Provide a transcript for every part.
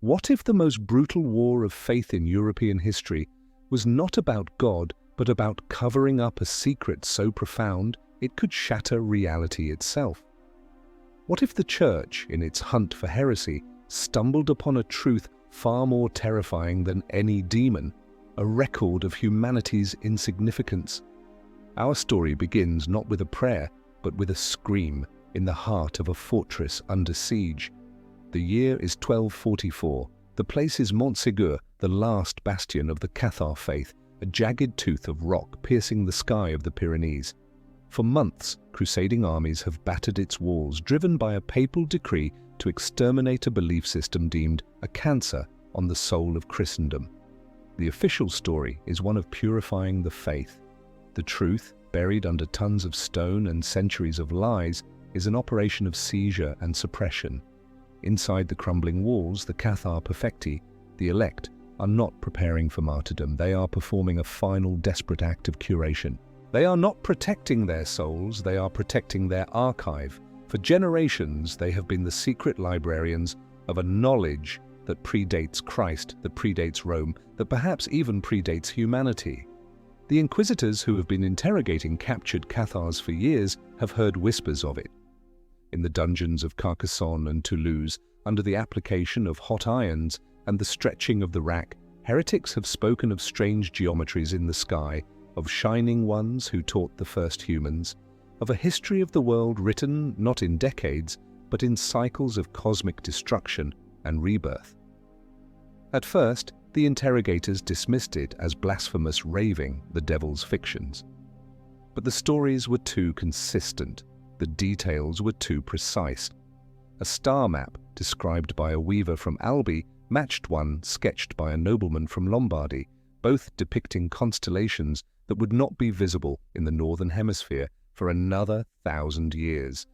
What if the most brutal war of faith in European history was not about God, but about covering up a secret so profound it could shatter reality itself? What if the Church, in its hunt for heresy, stumbled upon a truth far more terrifying than any demon, a record of humanity's insignificance? Our story begins not with a prayer, but with a scream in the heart of a fortress under siege. The year is 1244. The place is Montségur, the last bastion of the Cathar faith, a jagged tooth of rock piercing the sky of the Pyrenees. For months, crusading armies have battered its walls, driven by a papal decree to exterminate a belief system deemed a cancer on the soul of Christendom. The official story is one of purifying the faith. The truth, buried under tons of stone and centuries of lies, is an operation of seizure and suppression. Inside the crumbling walls, the Cathar perfecti, the elect, are not preparing for martyrdom. They are performing a final desperate act of curation. They are not protecting their souls, they are protecting their archive. For generations, they have been the secret librarians of a knowledge that predates Christ, that predates Rome, that perhaps even predates humanity. The inquisitors who have been interrogating captured Cathars for years have heard whispers of it. In the dungeons of Carcassonne and Toulouse, under the application of hot irons and the stretching of the rack, heretics have spoken of strange geometries in the sky, of shining ones who taught the first humans, of a history of the world written not in decades, but in cycles of cosmic destruction and rebirth. At first, the interrogators dismissed it as blasphemous raving, the devil's fictions. But the stories were too consistent, the details were too precise. A star map described by a weaver from Albi matched one sketched by a nobleman from Lombardy, both depicting constellations that would not be visible in the Northern Hemisphere for another 1,000 years.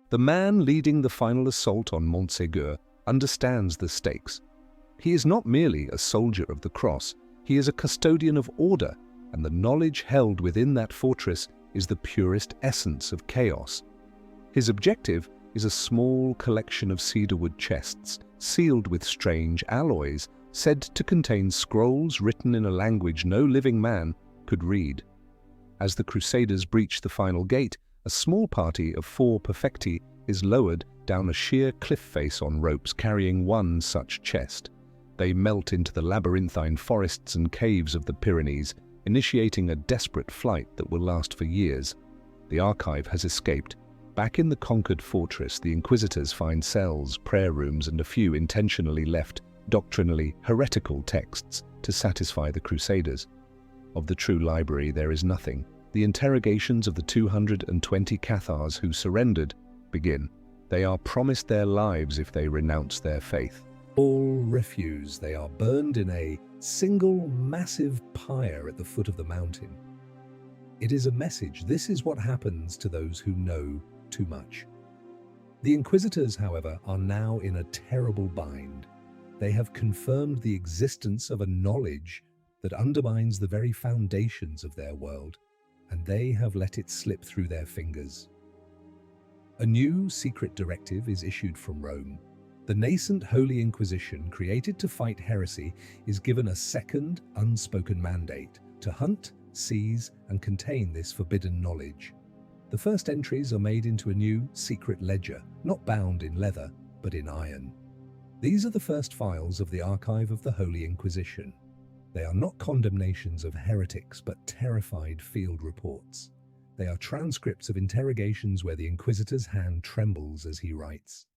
The man leading the final assault on Montségur understands the stakes. He is not merely a soldier of the cross, he is a custodian of order, and the knowledge held within that fortress is the purest essence of chaos. His objective is a small collection of cedarwood chests, sealed with strange alloys, said to contain scrolls written in a language no living man could read. As the Crusaders breach the final gate, a small party of 4 perfecti is lowered down a sheer cliff face on ropes carrying one such chest. They melt into the labyrinthine forests and caves of the Pyrenees, initiating a desperate flight that will last for years. The archive has escaped. Back in the conquered fortress, the Inquisitors find cells, prayer rooms, and a few intentionally left, doctrinally heretical texts to satisfy the Crusaders. Of the true library, there is nothing. The interrogations of the 220 Cathars who surrendered begin. They are promised their lives if they renounce their faith. All refuse. They are burned in a single massive pyre at the foot of the mountain. It is a message. This is what happens to those who know too much. The Inquisitors, however, are now in a terrible bind. They have confirmed the existence of a knowledge that undermines the very foundations of their world, and they have let it slip through their fingers. A new secret directive is issued from Rome. The nascent Holy Inquisition, created to fight heresy, is given a second, unspoken mandate to hunt, seize, and contain this forbidden knowledge. The first entries are made into a new secret ledger, not bound in leather, but in iron. These are the first files of the archive of the Holy Inquisition. They are not condemnations of heretics, but terrified field reports. They are transcripts of interrogations where the Inquisitor's hand trembles as he writes.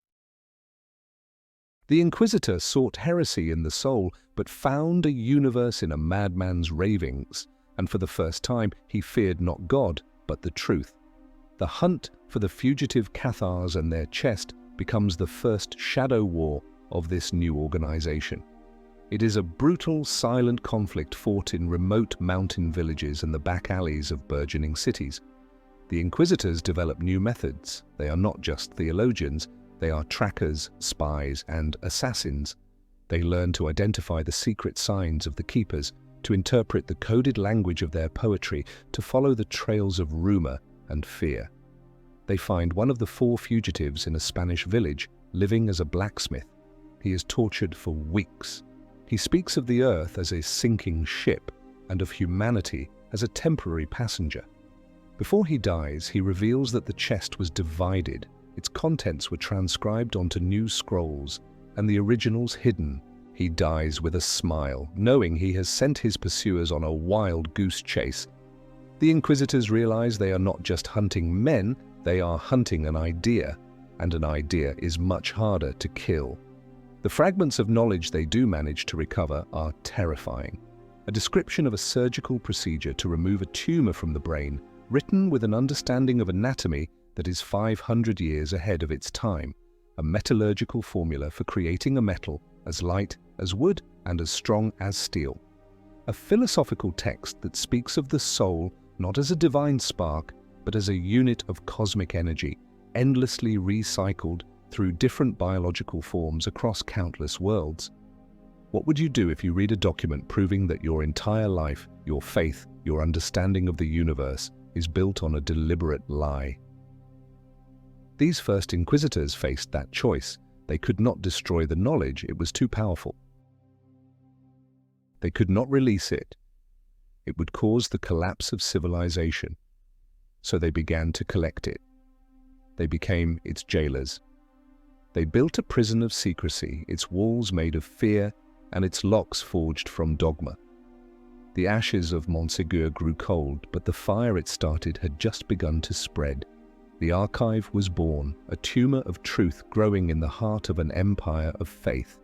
The Inquisitor sought heresy in the soul, but found a universe in a madman's ravings, and for the first time he feared not God, but the truth. The hunt for the fugitive Cathars and their chest becomes the first shadow war of this new organization. It is a brutal, silent conflict fought in remote mountain villages and the back alleys of burgeoning cities. The Inquisitors develop new methods. They are not just theologians, they are trackers, spies, and assassins. They learn to identify the secret signs of the keepers, to interpret the coded language of their poetry, to follow the trails of rumor and fear. They find one of the 4 fugitives in a Spanish village living as a blacksmith. He is tortured for weeks. He speaks of the earth as a sinking ship and of humanity as a temporary passenger. Before he dies, he reveals that the chest was divided, its contents were transcribed onto new scrolls, and the originals hidden. He dies with a smile, knowing he has sent his pursuers on a wild goose chase. The Inquisitors realize they are not just hunting men, they are hunting an idea, and an idea is much harder to kill. The fragments of knowledge they do manage to recover are terrifying. A description of a surgical procedure to remove a tumor from the brain, written with an understanding of anatomy that is 500 years ahead of its time, a metallurgical formula for creating a metal as light as wood and as strong as steel. A philosophical text that speaks of the soul not as a divine spark, but as a unit of cosmic energy, endlessly recycled through different biological forms across countless worlds. What would you do if you read a document proving that your entire life, your faith, your understanding of the universe is built on a deliberate lie? These first Inquisitors faced that choice. They could not destroy the knowledge, it was too powerful. They could not release it. It would cause the collapse of civilization. So they began to collect it. They became its jailers. They built a prison of secrecy, its walls made of fear and its locks forged from dogma. The ashes of Montségur grew cold, but the fire it started had just begun to spread. The archive was born, a tumor of truth growing in the heart of an empire of faith.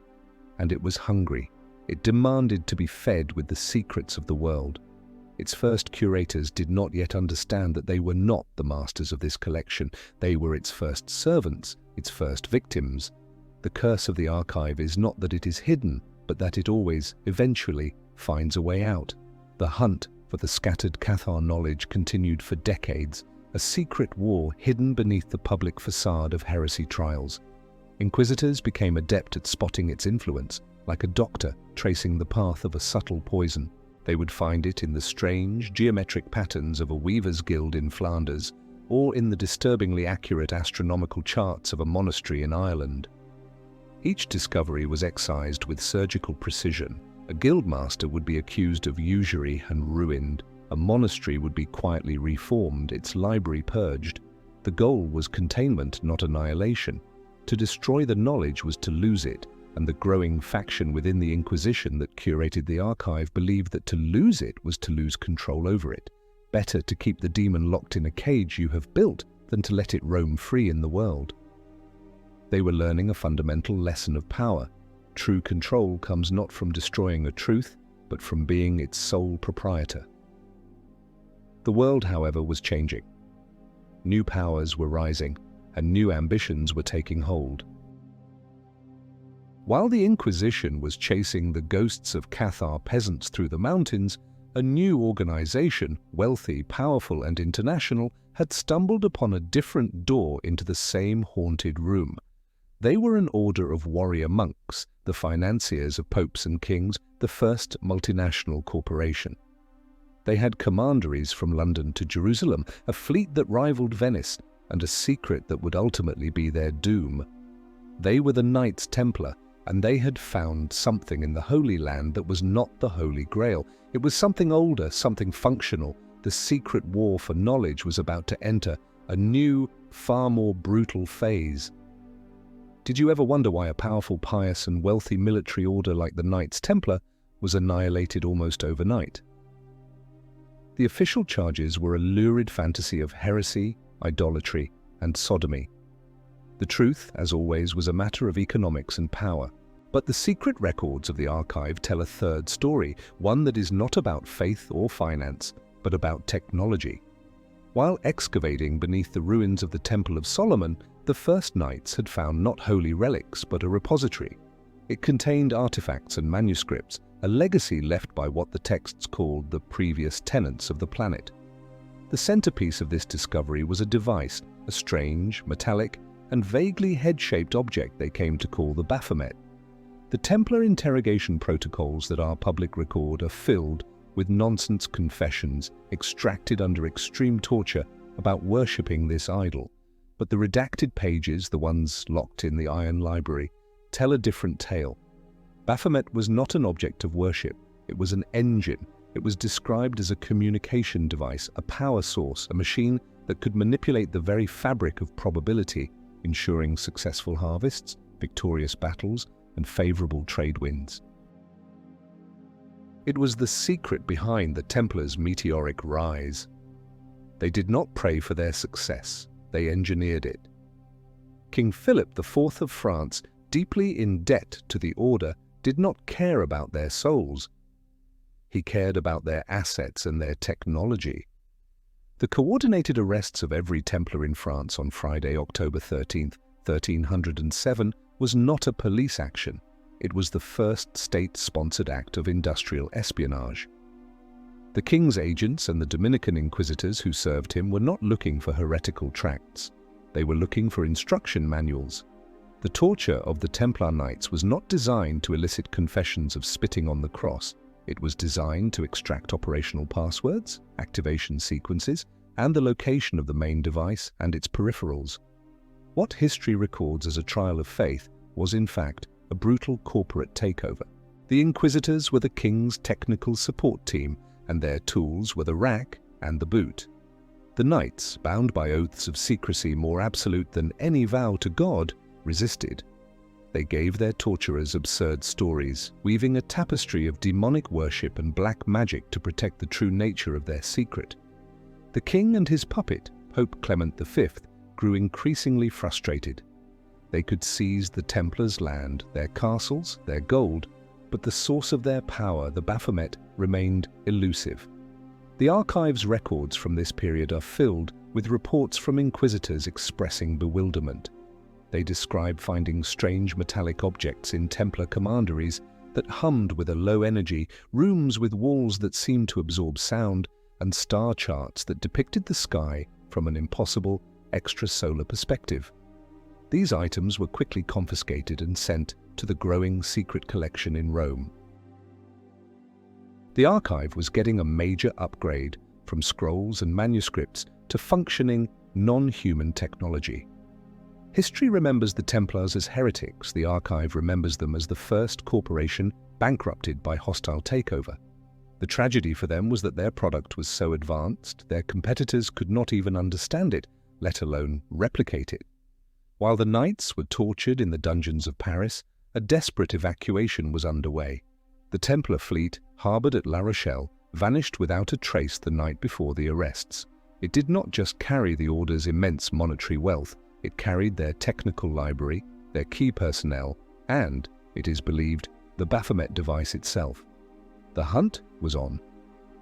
And it was hungry. It demanded to be fed with the secrets of the world. Its first curators did not yet understand that they were not the masters of this collection. They were its first servants, its first victims. The curse of the archive is not that it is hidden, but that it always, eventually, finds a way out. The hunt for the scattered Cathar knowledge continued for decades, a secret war hidden beneath the public facade of heresy trials. Inquisitors became adept at spotting its influence, like a doctor tracing the path of a subtle poison. They would find it in the strange, geometric patterns of a weaver's guild in Flanders, or in the disturbingly accurate astronomical charts of a monastery in Ireland. Each discovery was excised with surgical precision. A guildmaster would be accused of usury and ruined. A monastery would be quietly reformed, its library purged. The goal was containment, not annihilation. To destroy the knowledge was to lose it, and the growing faction within the Inquisition that curated the archive believed that to lose it was to lose control over it. Better to keep the demon locked in a cage you have built than to let it roam free in the world. They were learning a fundamental lesson of power. True control comes not from destroying a truth, but from being its sole proprietor. The world, however, was changing. New powers were rising, and new ambitions were taking hold. While the Inquisition was chasing the ghosts of Cathar peasants through the mountains, a new organization, wealthy, powerful, and international, had stumbled upon a different door into the same haunted room. They were an order of warrior monks, the financiers of popes and kings, the first multinational corporation. They had commanderies from London to Jerusalem, a fleet that rivaled Venice, and a secret that would ultimately be their doom. They were the Knights Templar, and they had found something in the Holy Land that was not the Holy Grail. It was something older, something functional. The secret war for knowledge was about to enter a new, far more brutal phase. Did you ever wonder why a powerful, pious, and wealthy military order like the Knights Templar was annihilated almost overnight? The official charges were a lurid fantasy of heresy, idolatry, and sodomy. The truth, as always, was a matter of economics and power. But the secret records of the archive tell a third story, one that is not about faith or finance, but about technology. While excavating beneath the ruins of the Temple of Solomon, the first knights had found not holy relics, but a repository. It contained artifacts and manuscripts, a legacy left by what the texts called the previous tenants of the planet. The centerpiece of this discovery was a device, a strange, metallic, and vaguely head-shaped object they came to call the Baphomet. The Templar interrogation protocols that are public record are filled with nonsense confessions extracted under extreme torture about worshipping this idol. But the redacted pages, the ones locked in the Iron Library, tell a different tale. Baphomet was not an object of worship. It was an engine. It was described as a communication device, a power source, a machine that could manipulate the very fabric of probability, ensuring successful harvests, victorious battles, and favorable trade winds. It was the secret behind the Templars' meteoric rise. They did not pray for their success, they engineered it. King Philip IV of France, deeply in debt to the order, did not care about their souls. He cared about their assets and their technology. The coordinated arrests of every Templar in France on Friday, October 13, 1307, was not a police action. It was the first state-sponsored act of industrial espionage. The king's agents and the Dominican inquisitors who served him were not looking for heretical tracts. They were looking for instruction manuals. The torture of the Templar Knights was not designed to elicit confessions of spitting on the cross. It was designed to extract operational passwords, activation sequences, and the location of the main device and its peripherals. What history records as a trial of faith was, in fact, a brutal corporate takeover. The inquisitors were the king's technical support team, and their tools were the rack and the boot. The knights, bound by oaths of secrecy more absolute than any vow to God, resisted. They gave their torturers absurd stories, weaving a tapestry of demonic worship and black magic to protect the true nature of their secret. The king and his puppet, Pope Clement V, grew increasingly frustrated. They could seize the Templars' land, their castles, their gold, but the source of their power, the Baphomet, remained elusive. The archives records from this period are filled with reports from inquisitors expressing bewilderment. They describe finding strange metallic objects in Templar commanderies that hummed with a low energy, rooms with walls that seemed to absorb sound, and star charts that depicted the sky from an impossible extrasolar perspective. These items were quickly confiscated and sent to the growing secret collection in Rome. The archive was getting a major upgrade from scrolls and manuscripts to functioning, non-human technology. History remembers the Templars as heretics. The archive remembers them as the first corporation bankrupted by hostile takeover. The tragedy for them was that their product was so advanced, their competitors could not even understand it, let alone replicate it. While the knights were tortured in the dungeons of Paris, a desperate evacuation was underway. The Templar fleet, harbored at La Rochelle, vanished without a trace the night before the arrests. It did not just carry the order's immense monetary wealth, it carried their technical library, their key personnel, and, it is believed, the Baphomet device itself. The hunt was on.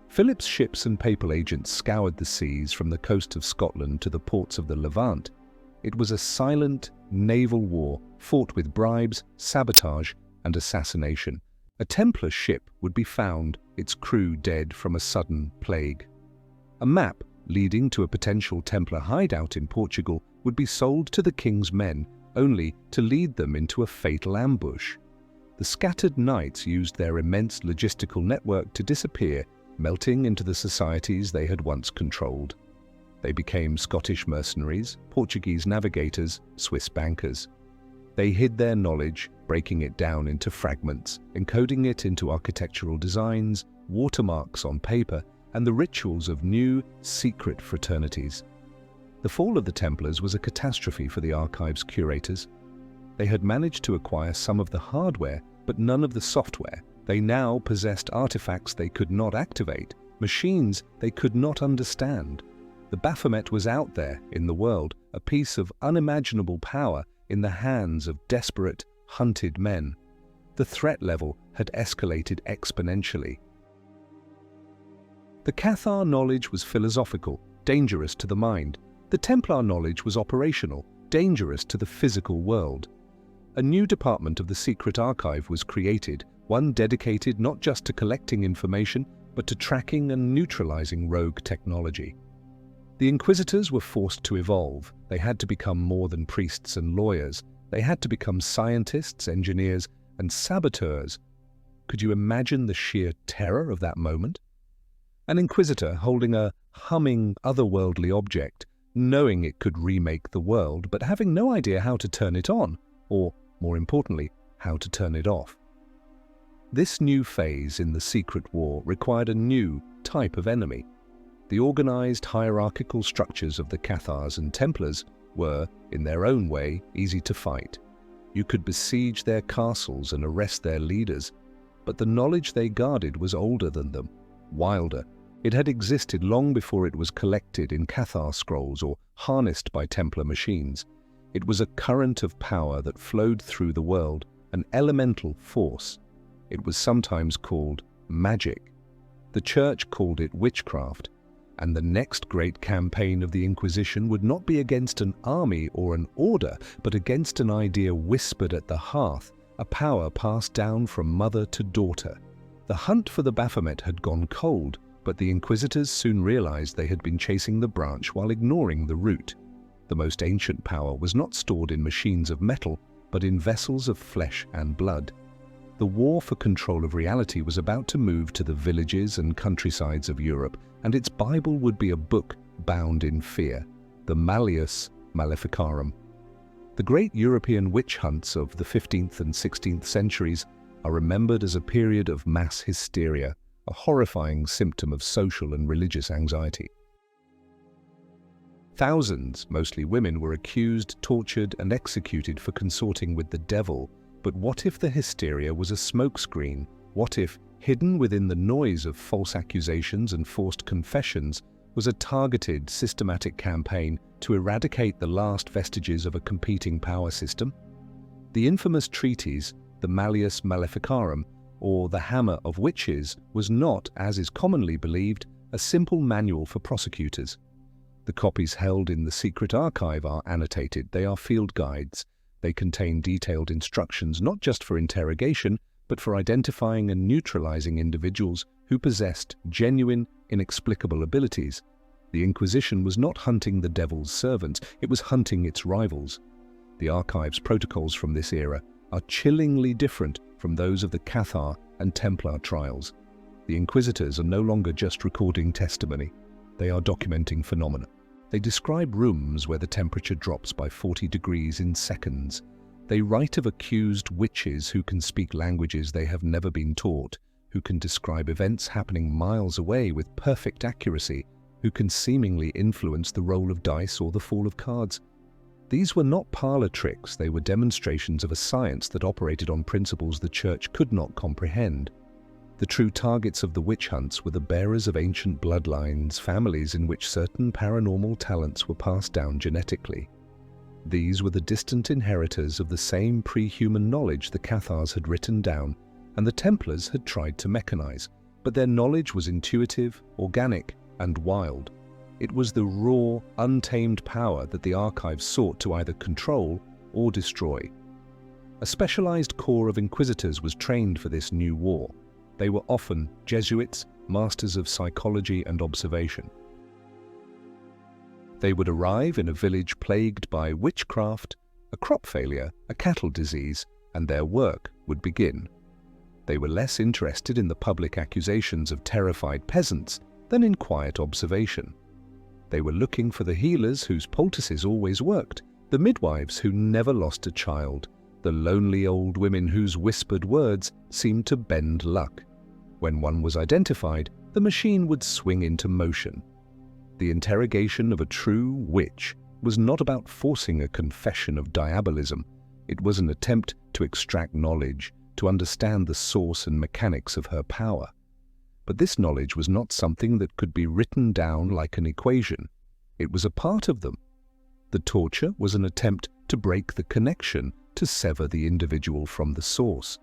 Philip's ships and papal agents scoured the seas from the coast of Scotland to the ports of the Levant. It was a silent naval war fought with bribes, sabotage, and assassination. A Templar ship would be found, its crew dead from a sudden plague. A map leading to a potential Templar hideout in Portugal would be sold to the king's men, only to lead them into a fatal ambush. The scattered knights used their immense logistical network to disappear, melting into the societies they had once controlled. They became Scottish mercenaries, Portuguese navigators, Swiss bankers. They hid their knowledge, breaking it down into fragments, encoding it into architectural designs, watermarks on paper, and the rituals of new, secret fraternities. The fall of the Templars was a catastrophe for the archive's curators. They had managed to acquire some of the hardware, but none of the software. They now possessed artifacts they could not activate, machines they could not understand. The Baphomet was out there in the world, a piece of unimaginable power in the hands of desperate, hunted men. The threat level had escalated exponentially. The Cathar knowledge was philosophical, dangerous to the mind. The Templar knowledge was operational, dangerous to the physical world. A new department of the secret archive was created, one dedicated not just to collecting information, but to tracking and neutralizing rogue technology. The inquisitors were forced to evolve. They had to become more than priests and lawyers. They had to become scientists, engineers, and saboteurs. Could you imagine the sheer terror of that moment? An inquisitor holding a humming, otherworldly object, knowing it could remake the world, but having no idea how to turn it on, or, more importantly, how to turn it off. This new phase in the secret war required a new type of enemy. The organized hierarchical structures of the Cathars and Templars were, in their own way, easy to fight. You could besiege their castles and arrest their leaders, but the knowledge they guarded was older than them, wilder. It had existed long before it was collected in Cathar scrolls or harnessed by Templar machines. It was a current of power that flowed through the world, an elemental force. It was sometimes called magic. The Church called it witchcraft, and the next great campaign of the Inquisition would not be against an army or an order, but against an idea whispered at the hearth, a power passed down from mother to daughter. The hunt for the Baphomet had gone cold, but the Inquisitors soon realized they had been chasing the branch while ignoring the root. The most ancient power was not stored in machines of metal, but in vessels of flesh and blood. The war for control of reality was about to move to the villages and countrysides of Europe, and its Bible would be a book bound in fear, the Malleus Maleficarum. The great European witch hunts of the 15th and 16th centuries are remembered as a period of mass hysteria, a horrifying symptom of social and religious anxiety. Thousands, mostly women, were accused, tortured, and executed for consorting with the devil. But what if the hysteria was a smokescreen? What if, hidden within the noise of false accusations and forced confessions, was a targeted, systematic campaign to eradicate the last vestiges of a competing power system? The infamous treatise, the Malleus Maleficarum, or the Hammer of Witches, was not, as is commonly believed, a simple manual for prosecutors. The copies held in the secret archive are annotated. They are field guides. They contain detailed instructions not just for interrogation, but for identifying and neutralizing individuals who possessed genuine, inexplicable abilities. The Inquisition was not hunting the devil's servants, it was hunting its rivals. The archive's protocols from this era are chillingly different from those of the Cathar and Templar trials. The Inquisitors are no longer just recording testimony. They are documenting phenomena. They describe rooms where the temperature drops by 40 degrees in seconds. They write of accused witches who can speak languages they have never been taught, who can describe events happening miles away with perfect accuracy, who can seemingly influence the roll of dice or the fall of cards. These were not parlor tricks, they were demonstrations of a science that operated on principles the Church could not comprehend. The true targets of the witch hunts were the bearers of ancient bloodlines, families in which certain paranormal talents were passed down genetically. These were the distant inheritors of the same pre-human knowledge the Cathars had written down and the Templars had tried to mechanize, but their knowledge was intuitive, organic, and wild. It was the raw, untamed power that the archives sought to either control or destroy. A specialized corps of inquisitors was trained for this new war. They were often Jesuits, masters of psychology and observation. They would arrive in a village plagued by witchcraft, a crop failure, a cattle disease, and their work would begin. They were less interested in the public accusations of terrified peasants than in quiet observation. They were looking for the healers whose poultices always worked, the midwives who never lost a child, the lonely old women whose whispered words seemed to bend luck. When one was identified, the machine would swing into motion. The interrogation of a true witch was not about forcing a confession of diabolism. It was an attempt to extract knowledge, to understand the source and mechanics of her power. But this knowledge was not something that could be written down like an equation. It was a part of them. The torture was an attempt to break the connection, to sever the individual from the source.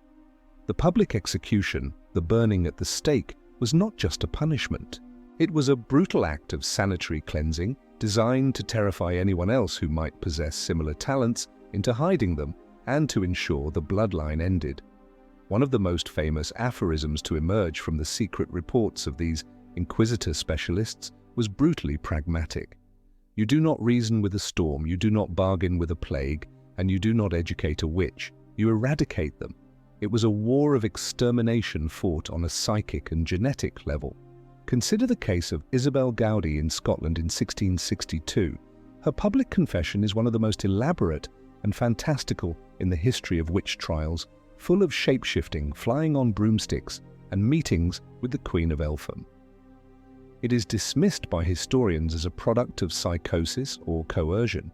The public execution, the burning at the stake, was not just a punishment. It was a brutal act of sanitary cleansing designed to terrify anyone else who might possess similar talents into hiding them and to ensure the bloodline ended. One of the most famous aphorisms to emerge from the secret reports of these inquisitor specialists was brutally pragmatic. You do not reason with a storm, you do not bargain with a plague, and you do not educate a witch. You eradicate them. It was a war of extermination fought on a psychic and genetic level. Consider the case of Isabel Gowdy in Scotland in 1662. Her public confession is one of the most elaborate and fantastical in the history of witch trials. full of shape-shifting, flying on broomsticks, and meetings with the Queen of Eltham. It is dismissed by historians as a product of psychosis or coercion,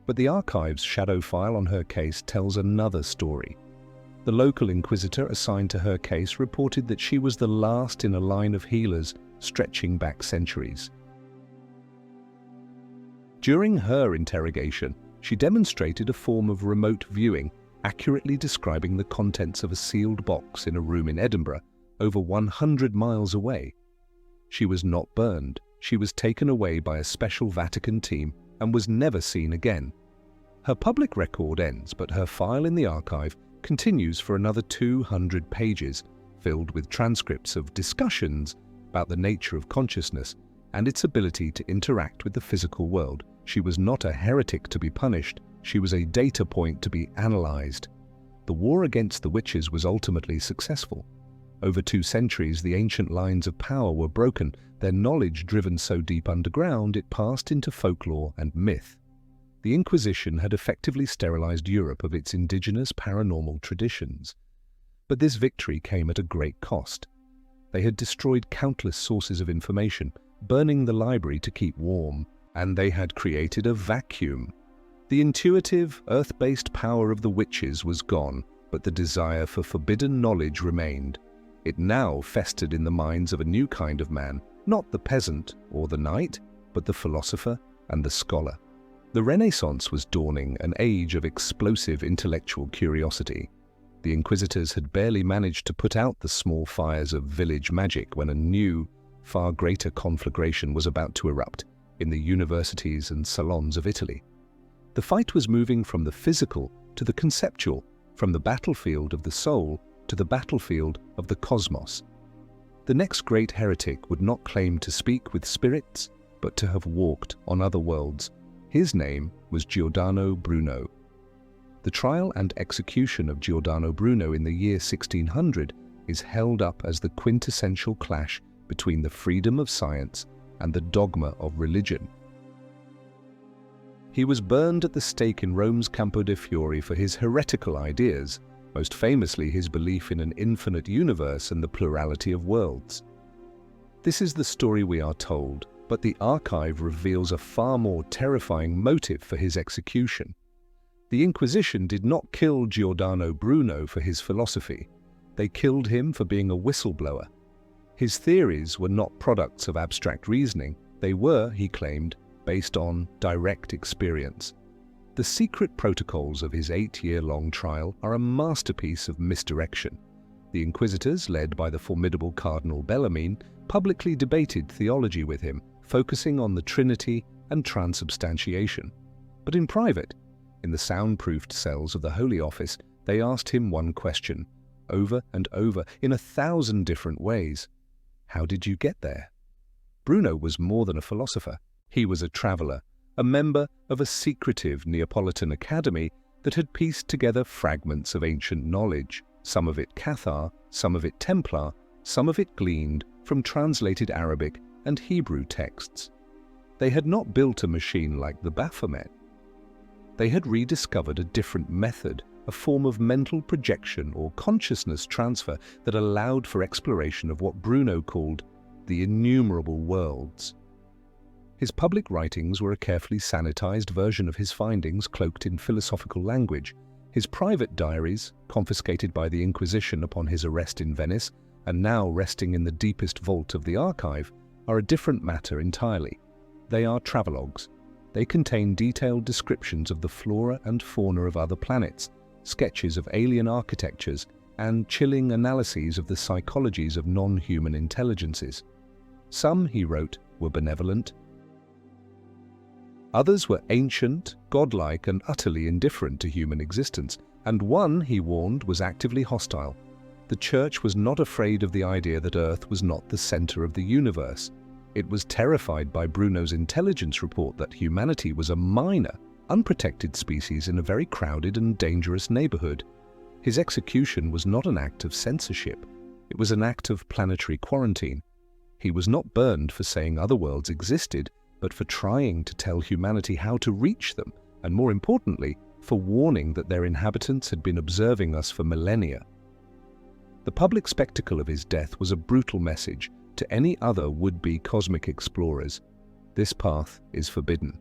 but the archive's shadow file on her case tells another story. The local inquisitor assigned to her case reported that she was the last in a line of healers stretching back centuries. During her interrogation, she demonstrated a form of remote viewing, accurately describing the contents of a sealed box in a room in Edinburgh, over 100 miles away. She was not burned. She was taken away by a special Vatican team and was never seen again. Her public record ends, but her file in the archive continues for another 200 pages, filled with transcripts of discussions about the nature of consciousness and its ability to interact with the physical world. She was not a heretic to be punished. She was a data point to be analyzed. The war against the witches was ultimately successful. Over 2 centuries, the ancient lines of power were broken, their knowledge driven so deep underground it passed into folklore and myth. The Inquisition had effectively sterilized Europe of its indigenous paranormal traditions. But this victory came at a great cost. They had destroyed countless sources of information, burning the library to keep warm, and they had created a vacuum. The intuitive, earth-based power of the witches was gone, but the desire for forbidden knowledge remained. It now festered in the minds of a new kind of man, not the peasant or the knight, but the philosopher and the scholar. The Renaissance was dawning, an age of explosive intellectual curiosity. The inquisitors had barely managed to put out the small fires of village magic when a new, far greater conflagration was about to erupt in the universities and salons of Italy. The fight was moving from the physical to the conceptual, from the battlefield of the soul to the battlefield of the cosmos. The next great heretic would not claim to speak with spirits, but to have walked on other worlds. His name was Giordano Bruno. The trial and execution of Giordano Bruno in the year 1600 is held up as the quintessential clash between the freedom of science and the dogma of religion. He was burned at the stake in Rome's Campo de' Fiori for his heretical ideas, most famously his belief in an infinite universe and the plurality of worlds. This is the story we are told, but the archive reveals a far more terrifying motive for his execution. The Inquisition did not kill Giordano Bruno for his philosophy. They killed him for being a whistleblower. His theories were not products of abstract reasoning. They were, he claimed, based on direct experience. The secret protocols of his 8-year-long trial are a masterpiece of misdirection. The inquisitors, led by the formidable Cardinal Bellarmine, publicly debated theology with him, focusing on the Trinity and transubstantiation. But in private, in the soundproofed cells of the Holy Office, they asked him one question, over and over, in 1,000 different ways. How did you get there? Bruno was more than a philosopher. He was a traveler, a member of a secretive Neapolitan academy that had pieced together fragments of ancient knowledge, some of it Cathar, some of it Templar, some of it gleaned from translated Arabic and Hebrew texts. They had not built a machine like the Baphomet. They had rediscovered a different method, a form of mental projection or consciousness transfer that allowed for exploration of what Bruno called the innumerable worlds. His public writings were a carefully sanitized version of his findings cloaked in philosophical language. His private diaries, confiscated by the Inquisition upon his arrest in Venice and now resting in the deepest vault of the archive, are a different matter entirely. They are travelogues. They contain detailed descriptions of the flora and fauna of other planets, sketches of alien architectures, and chilling analyses of the psychologies of non-human intelligences. Some, he wrote, were benevolent. Others were ancient, godlike, and utterly indifferent to human existence. And one, he warned, was actively hostile. The Church was not afraid of the idea that Earth was not the center of the universe. It was terrified by Bruno's intelligence report that humanity was a minor, unprotected species in a very crowded and dangerous neighborhood. His execution was not an act of censorship. It was an act of planetary quarantine. He was not burned for saying other worlds existed, but for trying to tell humanity how to reach them, and more importantly, for warning that their inhabitants had been observing us for millennia. The public spectacle of his death was a brutal message to any other would-be cosmic explorers. This path is forbidden.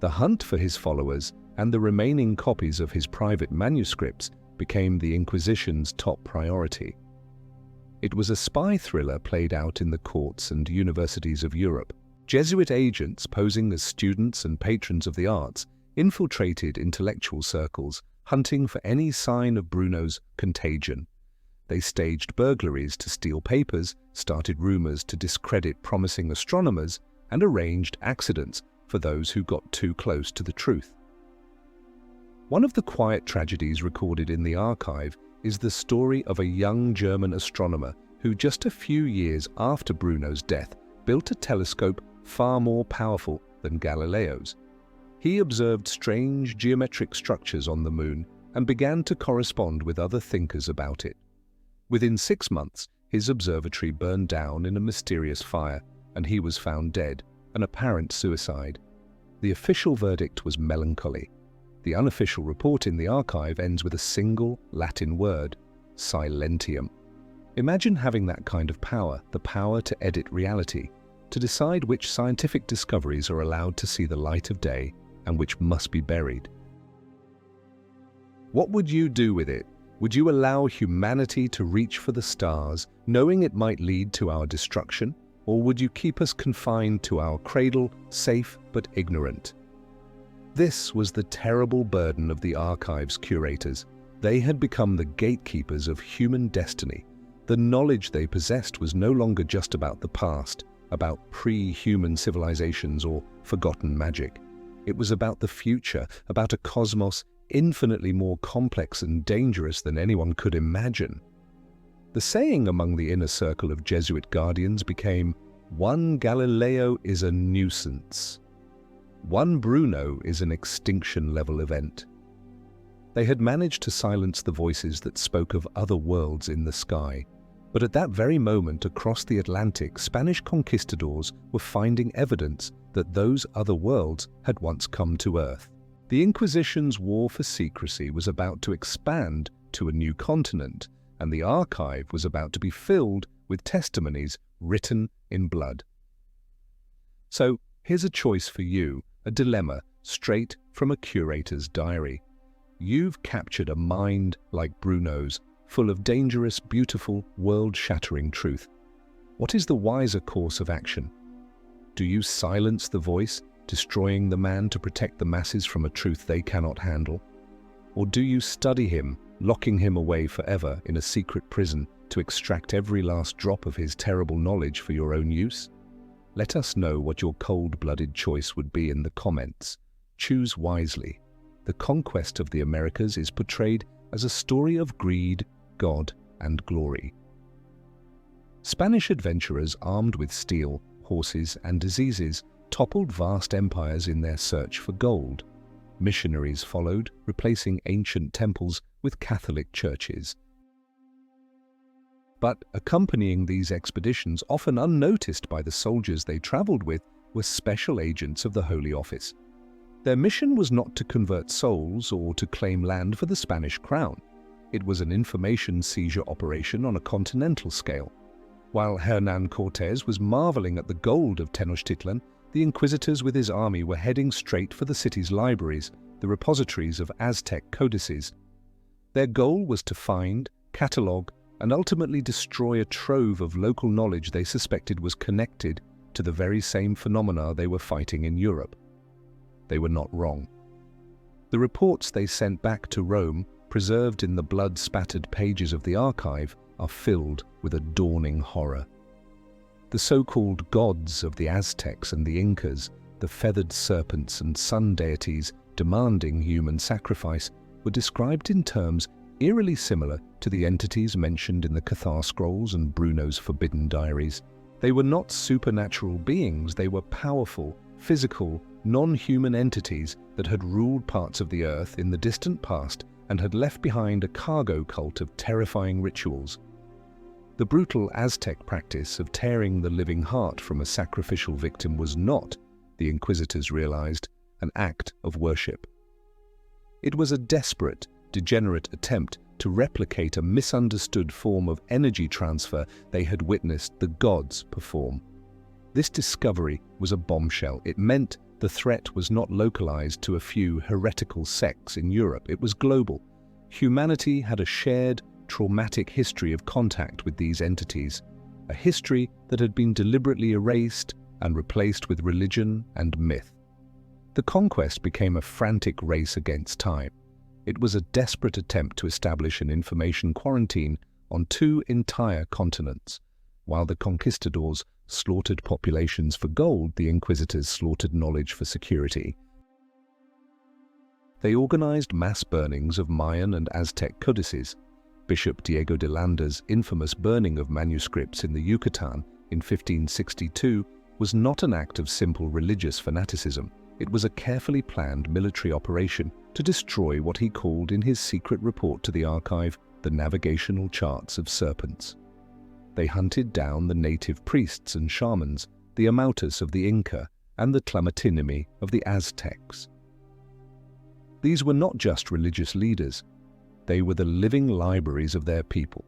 The hunt for his followers and the remaining copies of his private manuscripts became the Inquisition's top priority. It was a spy thriller played out in the courts and universities of Europe. Jesuit agents posing as students and patrons of the arts infiltrated intellectual circles, hunting for any sign of Bruno's contagion. They staged burglaries to steal papers, started rumors to discredit promising astronomers, and arranged accidents for those who got too close to the truth. One of the quiet tragedies recorded in the archive is the story of a young German astronomer who, just a few years after Bruno's death, built a telescope far more powerful than Galileo's. He observed strange geometric structures on the moon and began to correspond with other thinkers about it. Within 6 months, his observatory burned down in a mysterious fire, and he was found dead, an apparent suicide. The official verdict was melancholy. The unofficial report in the archive ends with a single Latin word, silentium. Imagine having that kind of power, the power to edit reality, to decide which scientific discoveries are allowed to see the light of day and which must be buried. What would you do with it? Would you allow humanity to reach for the stars, knowing it might lead to our destruction? Or would you keep us confined to our cradle, safe but ignorant? This was the terrible burden of the archive's curators. They had become the gatekeepers of human destiny. The knowledge they possessed was no longer just about the past, about pre-human civilizations or forgotten magic. It was about the future, about a cosmos infinitely more complex and dangerous than anyone could imagine. The saying among the inner circle of Jesuit guardians became, "One Galileo is a nuisance. One Bruno is an extinction-level event." They had managed to silence the voices that spoke of other worlds in the sky. But at that very moment, across the Atlantic, Spanish conquistadors were finding evidence that those other worlds had once come to Earth. The Inquisition's war for secrecy was about to expand to a new continent, and the archive was about to be filled with testimonies written in blood. So, here's a choice for you, a dilemma straight from a curator's diary. You've captured a mind like Bruno's, full of dangerous, beautiful, world-shattering truth. What is the wiser course of action? Do you silence the voice, destroying the man to protect the masses from a truth they cannot handle? Or do you study him, locking him away forever in a secret prison to extract every last drop of his terrible knowledge for your own use? Let us know what your cold-blooded choice would be in the comments. Choose wisely. The conquest of the Americas is portrayed as a story of greed, God, and glory. Spanish adventurers armed with steel, horses, and diseases toppled vast empires in their search for gold. Missionaries followed, replacing ancient temples with Catholic churches. But accompanying these expeditions, often unnoticed by the soldiers they traveled with, were special agents of the Holy Office. Their mission was not to convert souls or to claim land for the Spanish crown. It was an information seizure operation on a continental scale. While Hernán Cortés was marveling at the gold of Tenochtitlan, the inquisitors with his army were heading straight for the city's libraries, the repositories of Aztec codices. Their goal was to find, catalogue, and ultimately destroy a trove of local knowledge they suspected was connected to the very same phenomena they were fighting in Europe. They were not wrong. The reports they sent back to Rome, preserved in the blood-spattered pages of the archive, are filled with a dawning horror. The so-called gods of the Aztecs and the Incas, the feathered serpents and sun deities demanding human sacrifice, were described in terms eerily similar to the entities mentioned in the Cathar scrolls and Bruno's forbidden diaries. They were not supernatural beings, they were powerful, physical, non-human entities that had ruled parts of the earth in the distant past and had left behind a cargo cult of terrifying rituals. The brutal Aztec practice of tearing the living heart from a sacrificial victim was not, the inquisitors realized, an act of worship. It was a desperate, degenerate attempt to replicate a misunderstood form of energy transfer they had witnessed the gods perform. This discovery was a bombshell. It meant the threat was not localized to a few heretical sects in Europe. It was global. Humanity had a shared, traumatic history of contact with these entities, a history that had been deliberately erased and replaced with religion and myth. The conquest became a frantic race against time. It was a desperate attempt to establish an information quarantine on two entire continents. While the conquistadors slaughtered populations for gold, the inquisitors slaughtered knowledge for security. They organized mass burnings of Mayan and Aztec codices. Bishop Diego de Landa's infamous burning of manuscripts in the Yucatan in 1562 was not an act of simple religious fanaticism. It was a carefully planned military operation to destroy what he called in his secret report to the archive the navigational charts of serpents. They hunted down the native priests and shamans, the Amautas of the Inca, and the Tlamatinimi of the Aztecs. These were not just religious leaders, they were the living libraries of their people.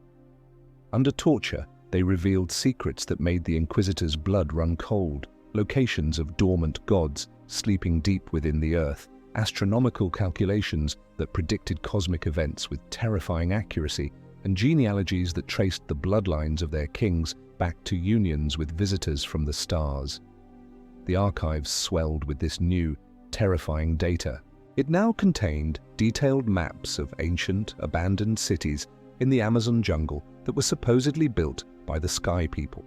Under torture, they revealed secrets that made the inquisitors' blood run cold, locations of dormant gods sleeping deep within the earth, astronomical calculations that predicted cosmic events with terrifying accuracy, and genealogies that traced the bloodlines of their kings back to unions with visitors from the stars. The archives swelled with this new, terrifying data. It now contained detailed maps of ancient, abandoned cities in the Amazon jungle that were supposedly built by the Sky People.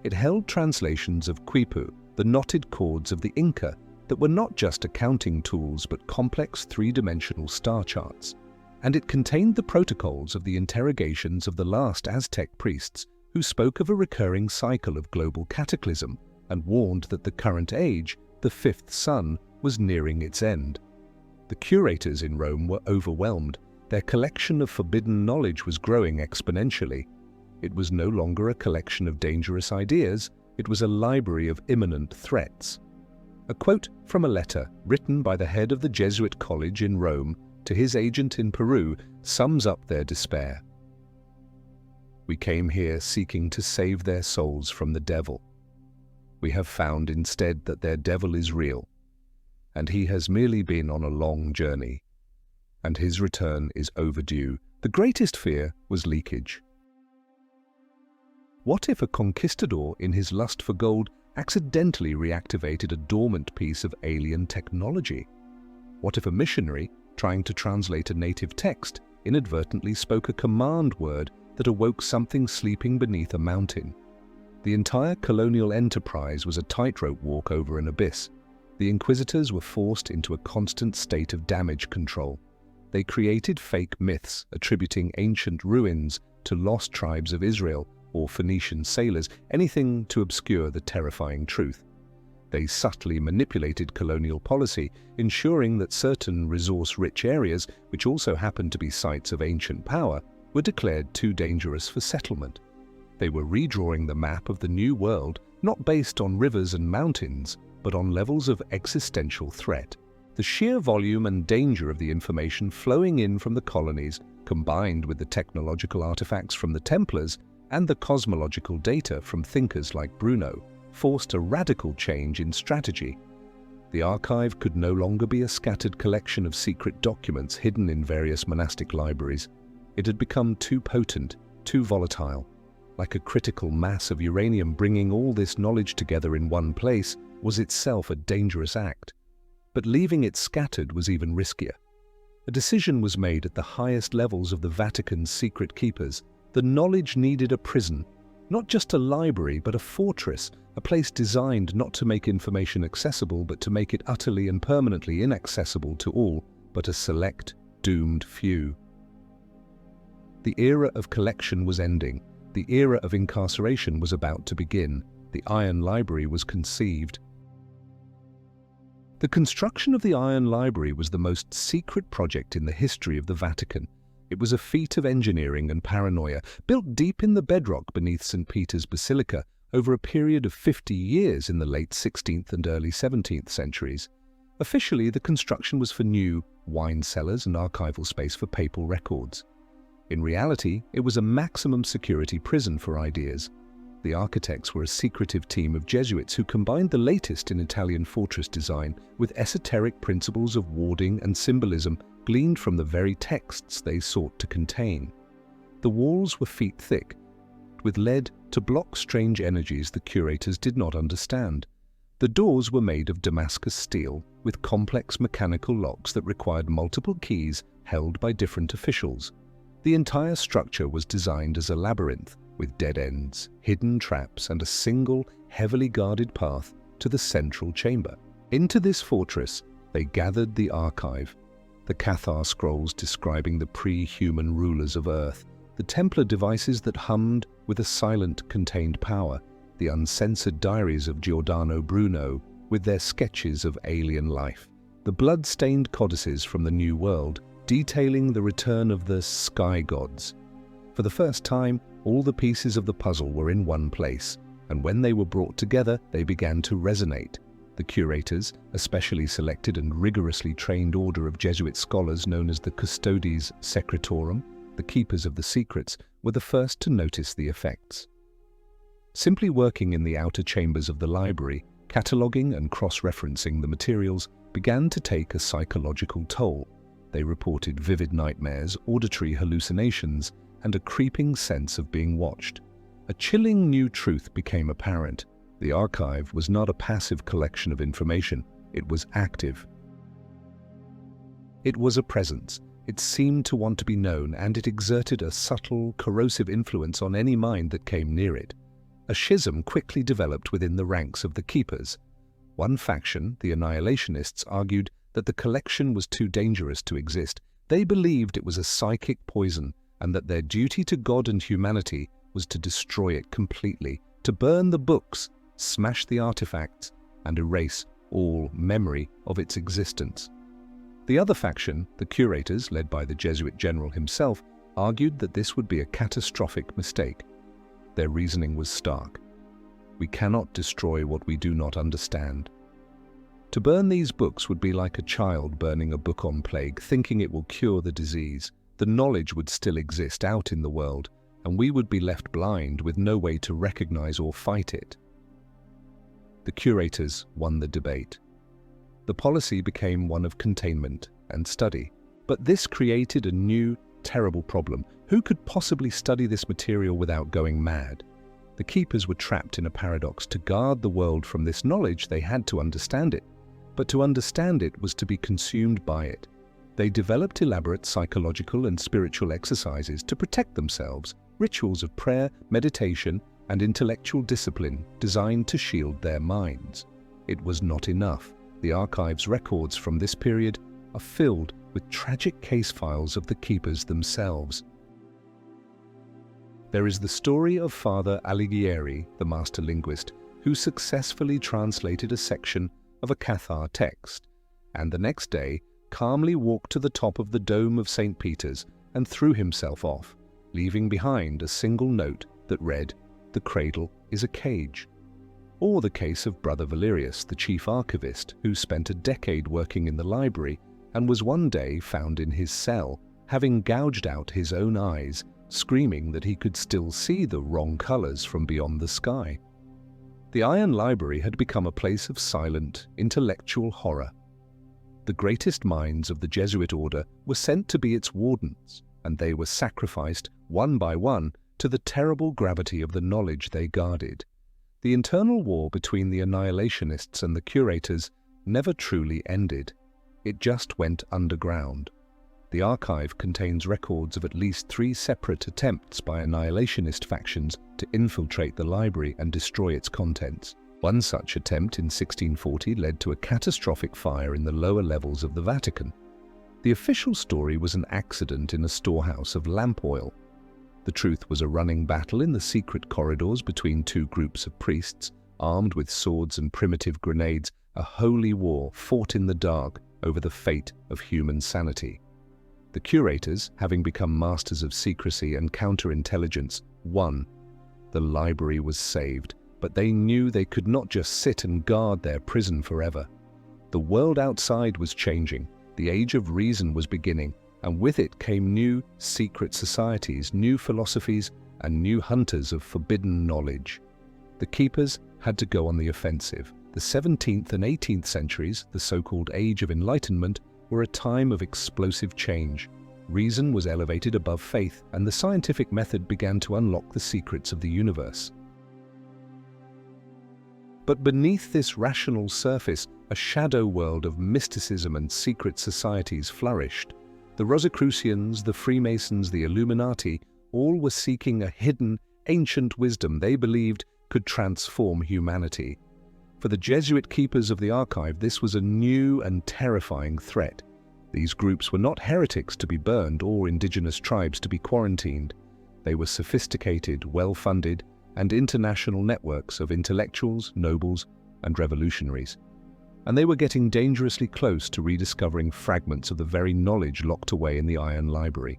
It held translations of Quipu, the knotted cords of the Inca, that were not just accounting tools but complex three-dimensional star charts. And it contained the protocols of the interrogations of the last Aztec priests who spoke of a recurring cycle of global cataclysm and warned that the current age, the fifth sun, was nearing its end. The curators in Rome were overwhelmed. Their collection of forbidden knowledge was growing exponentially. It was no longer a collection of dangerous ideas, it was a library of imminent threats. A quote from a letter written by the head of the Jesuit college in Rome to his agent in Peru sums up their despair. "We came here seeking to save their souls from the devil. We have found instead that their devil is real, and he has merely been on a long journey, and his return is overdue." The greatest fear was leakage. What if a conquistador in his lust for gold accidentally reactivated a dormant piece of alien technology? What if a missionary, trying to translate a native text, inadvertently spoke a command word that awoke something sleeping beneath a mountain? The entire colonial enterprise was a tightrope walk over an abyss. The inquisitors were forced into a constant state of damage control. They created fake myths attributing ancient ruins to lost tribes of Israel or Phoenician sailors, anything to obscure the terrifying truth. They subtly manipulated colonial policy, ensuring that certain resource-rich areas, which also happened to be sites of ancient power, were declared too dangerous for settlement. They were redrawing the map of the New World not based on rivers and mountains, but on levels of existential threat. The sheer volume and danger of the information flowing in from the colonies, combined with the technological artifacts from the Templars and the cosmological data from thinkers like Bruno, forced a radical change in strategy. The archive could no longer be a scattered collection of secret documents hidden in various monastic libraries. It had become too potent, too volatile. Like a critical mass of uranium, bringing all this knowledge together in one place was itself a dangerous act. But leaving it scattered was even riskier. A decision was made at the highest levels of the Vatican's secret keepers. The knowledge needed a prison, not just a library, but a fortress, a place designed not to make information accessible, but to make it utterly and permanently inaccessible to all but a select, doomed few. The era of collection was ending. The era of incarceration was about to begin. The Iron Library was conceived. The construction of the Iron Library was the most secret project in the history of the Vatican. It was a feat of engineering and paranoia, built deep in the bedrock beneath St. Peter's Basilica over a period of 50 years in the late 16th and early 17th centuries. Officially, the construction was for new wine cellars and archival space for papal records. In reality, it was a maximum security prison for ideas. The architects were a secretive team of Jesuits who combined the latest in Italian fortress design with esoteric principles of warding and symbolism gleaned from the very texts they sought to contain. The walls were feet thick, with lead to block strange energies the curators did not understand. The doors were made of Damascus steel, with complex mechanical locks that required multiple keys held by different officials. The entire structure was designed as a labyrinth, with dead ends, hidden traps, and a single, heavily guarded path to the central chamber. Into this fortress, they gathered the archive, the Cathar scrolls describing the pre-human rulers of Earth, the Templar devices that hummed with a silent, contained power, the uncensored diaries of Giordano Bruno with their sketches of alien life, the blood-stained codices from the New World detailing the return of the sky gods. For the first time, all the pieces of the puzzle were in one place, and when they were brought together, they began to resonate. The curators, a specially selected and rigorously trained order of Jesuit scholars known as the Custodes Secretorum, the keepers of the secrets, were the first to notice the effects. Simply working in the outer chambers of the library, cataloguing and cross-referencing the materials began to take a psychological toll. They reported vivid nightmares, auditory hallucinations, and a creeping sense of being watched. A chilling new truth became apparent. The archive was not a passive collection of information, it was active. It was a presence. It seemed to want to be known, and it exerted a subtle, corrosive influence on any mind that came near it. A schism quickly developed within the ranks of the keepers. One faction, the annihilationists, argued that the collection was too dangerous to exist. They believed it was a psychic poison, and that their duty to God and humanity was to destroy it completely, to burn the books, smash the artifacts, and erase all memory of its existence. The other faction, the curators, led by the Jesuit general himself, argued that this would be a catastrophic mistake. Their reasoning was stark. We cannot destroy what we do not understand. To burn these books would be like a child burning a book on plague, thinking it will cure the disease. The knowledge would still exist out in the world, and we would be left blind with no way to recognize or fight it. The curators won the debate. The policy became one of containment and study. But this created a new, terrible problem. Who could possibly study this material without going mad? The keepers were trapped in a paradox. To guard the world from this knowledge, they had to understand it. But to understand it was to be consumed by it. They developed elaborate psychological and spiritual exercises to protect themselves, rituals of prayer, meditation, and intellectual discipline designed to shield their minds. It was not enough. The archive's records from this period are filled with tragic case files of the keepers themselves. There is the story of Father Alighieri, the master linguist, who successfully translated a section of a Cathar text, and the next day calmly walked to the top of the dome of St. Peter's and threw himself off, leaving behind a single note that read, "The cradle is a cage." Or the case of Brother Valerius, the chief archivist, who spent a decade working in the library and was one day found in his cell, having gouged out his own eyes, screaming that he could still see the wrong colors from beyond the sky. The Iron Library had become a place of silent, intellectual horror. The greatest minds of the Jesuit order were sent to be its wardens, and they were sacrificed, one by one, to the terrible gravity of the knowledge they guarded. The internal war between the annihilationists and the curators never truly ended. It just went underground. The archive contains records of at least 3 separate attempts by annihilationist factions to infiltrate the library and destroy its contents. One such attempt in 1640 led to a catastrophic fire in the lower levels of the Vatican. The official story was an accident in a storehouse of lamp oil. The truth was a running battle in the secret corridors between 2 groups of priests, armed with swords and primitive grenades, a holy war fought in the dark over the fate of human sanity. The curators, having become masters of secrecy and counterintelligence, won. The library was saved, but they knew they could not just sit and guard their prison forever. The world outside was changing, the age of reason was beginning, and with it came new secret societies, new philosophies, and new hunters of forbidden knowledge. The keepers had to go on the offensive. The 17th and 18th centuries, the so-called Age of Enlightenment, were a time of explosive change. Reason was elevated above faith, and the scientific method began to unlock the secrets of the universe. But beneath this rational surface, a shadow world of mysticism and secret societies flourished. The Rosicrucians, the Freemasons, the Illuminati, all were seeking a hidden, ancient wisdom they believed could transform humanity. For the Jesuit keepers of the archive, this was a new and terrifying threat. These groups were not heretics to be burned or indigenous tribes to be quarantined. They were sophisticated, well-funded, and international networks of intellectuals, nobles, and revolutionaries. And they were getting dangerously close to rediscovering fragments of the very knowledge locked away in the Iron Library.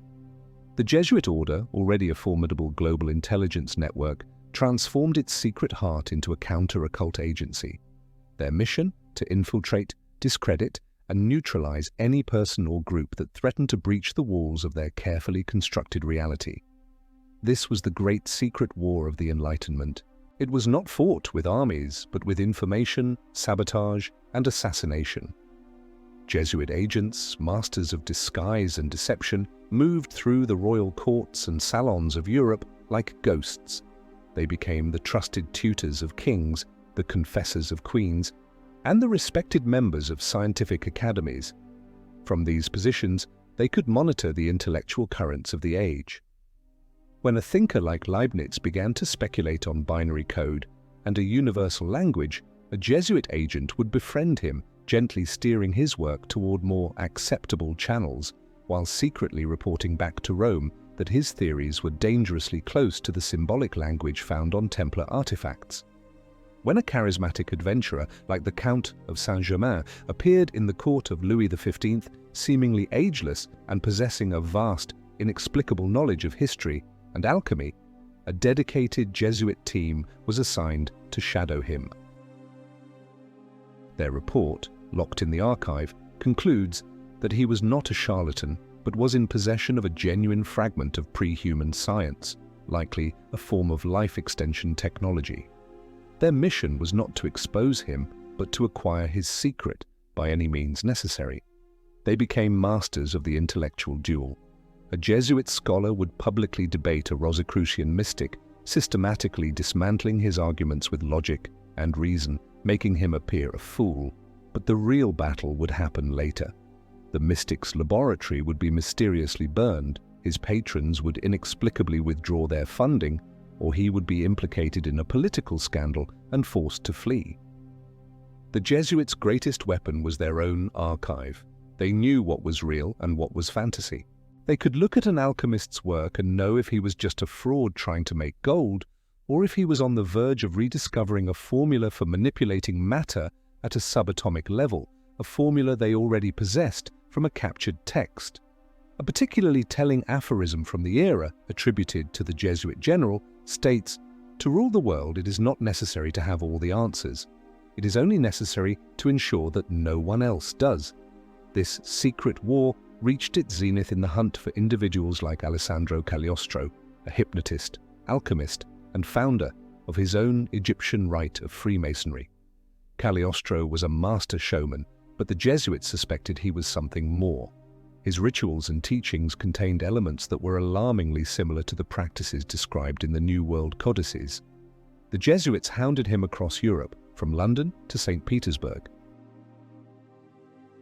The Jesuit order, already a formidable global intelligence network, transformed its secret heart into a counter-occult agency. Their mission? To infiltrate, discredit, and neutralize any person or group that threatened to breach the walls of their carefully constructed reality. This was the great secret war of the Enlightenment. It was not fought with armies, but with information, sabotage, and assassination. Jesuit agents, masters of disguise and deception, moved through the royal courts and salons of Europe like ghosts. They became the trusted tutors of kings, the confessors of queens, and the respected members of scientific academies. From these positions, they could monitor the intellectual currents of the age. When a thinker like Leibniz began to speculate on binary code and a universal language, a Jesuit agent would befriend him, gently steering his work toward more acceptable channels, while secretly reporting back to Rome that his theories were dangerously close to the symbolic language found on Templar artifacts. When a charismatic adventurer like the Count of Saint-Germain appeared in the court of Louis XV, seemingly ageless and possessing a vast, inexplicable knowledge of history and alchemy, a dedicated Jesuit team was assigned to shadow him. Their report, locked in the archive, concludes that he was not a charlatan, but was in possession of a genuine fragment of pre-human science, likely a form of life extension technology. Their mission was not to expose him, but to acquire his secret by any means necessary. They became masters of the intellectual duel. A Jesuit scholar would publicly debate a Rosicrucian mystic, systematically dismantling his arguments with logic and reason, making him appear a fool. But the real battle would happen later. The mystic's laboratory would be mysteriously burned, his patrons would inexplicably withdraw their funding, or he would be implicated in a political scandal and forced to flee. The Jesuits' greatest weapon was their own archive. They knew what was real and what was fantasy. They could look at an alchemist's work and know if he was just a fraud trying to make gold, or if he was on the verge of rediscovering a formula for manipulating matter at a subatomic level, a formula they already possessed from a captured text. A particularly telling aphorism from the era, attributed to the Jesuit general, states, "To rule the world, it is not necessary to have all the answers. It is only necessary to ensure that no one else does." This secret war reached its zenith in the hunt for individuals like Alessandro Cagliostro, a hypnotist, alchemist, and founder of his own Egyptian rite of Freemasonry. Cagliostro was a master showman, but the Jesuits suspected he was something more. His rituals and teachings contained elements that were alarmingly similar to the practices described in the New World codices. The Jesuits hounded him across Europe, from London to St. Petersburg.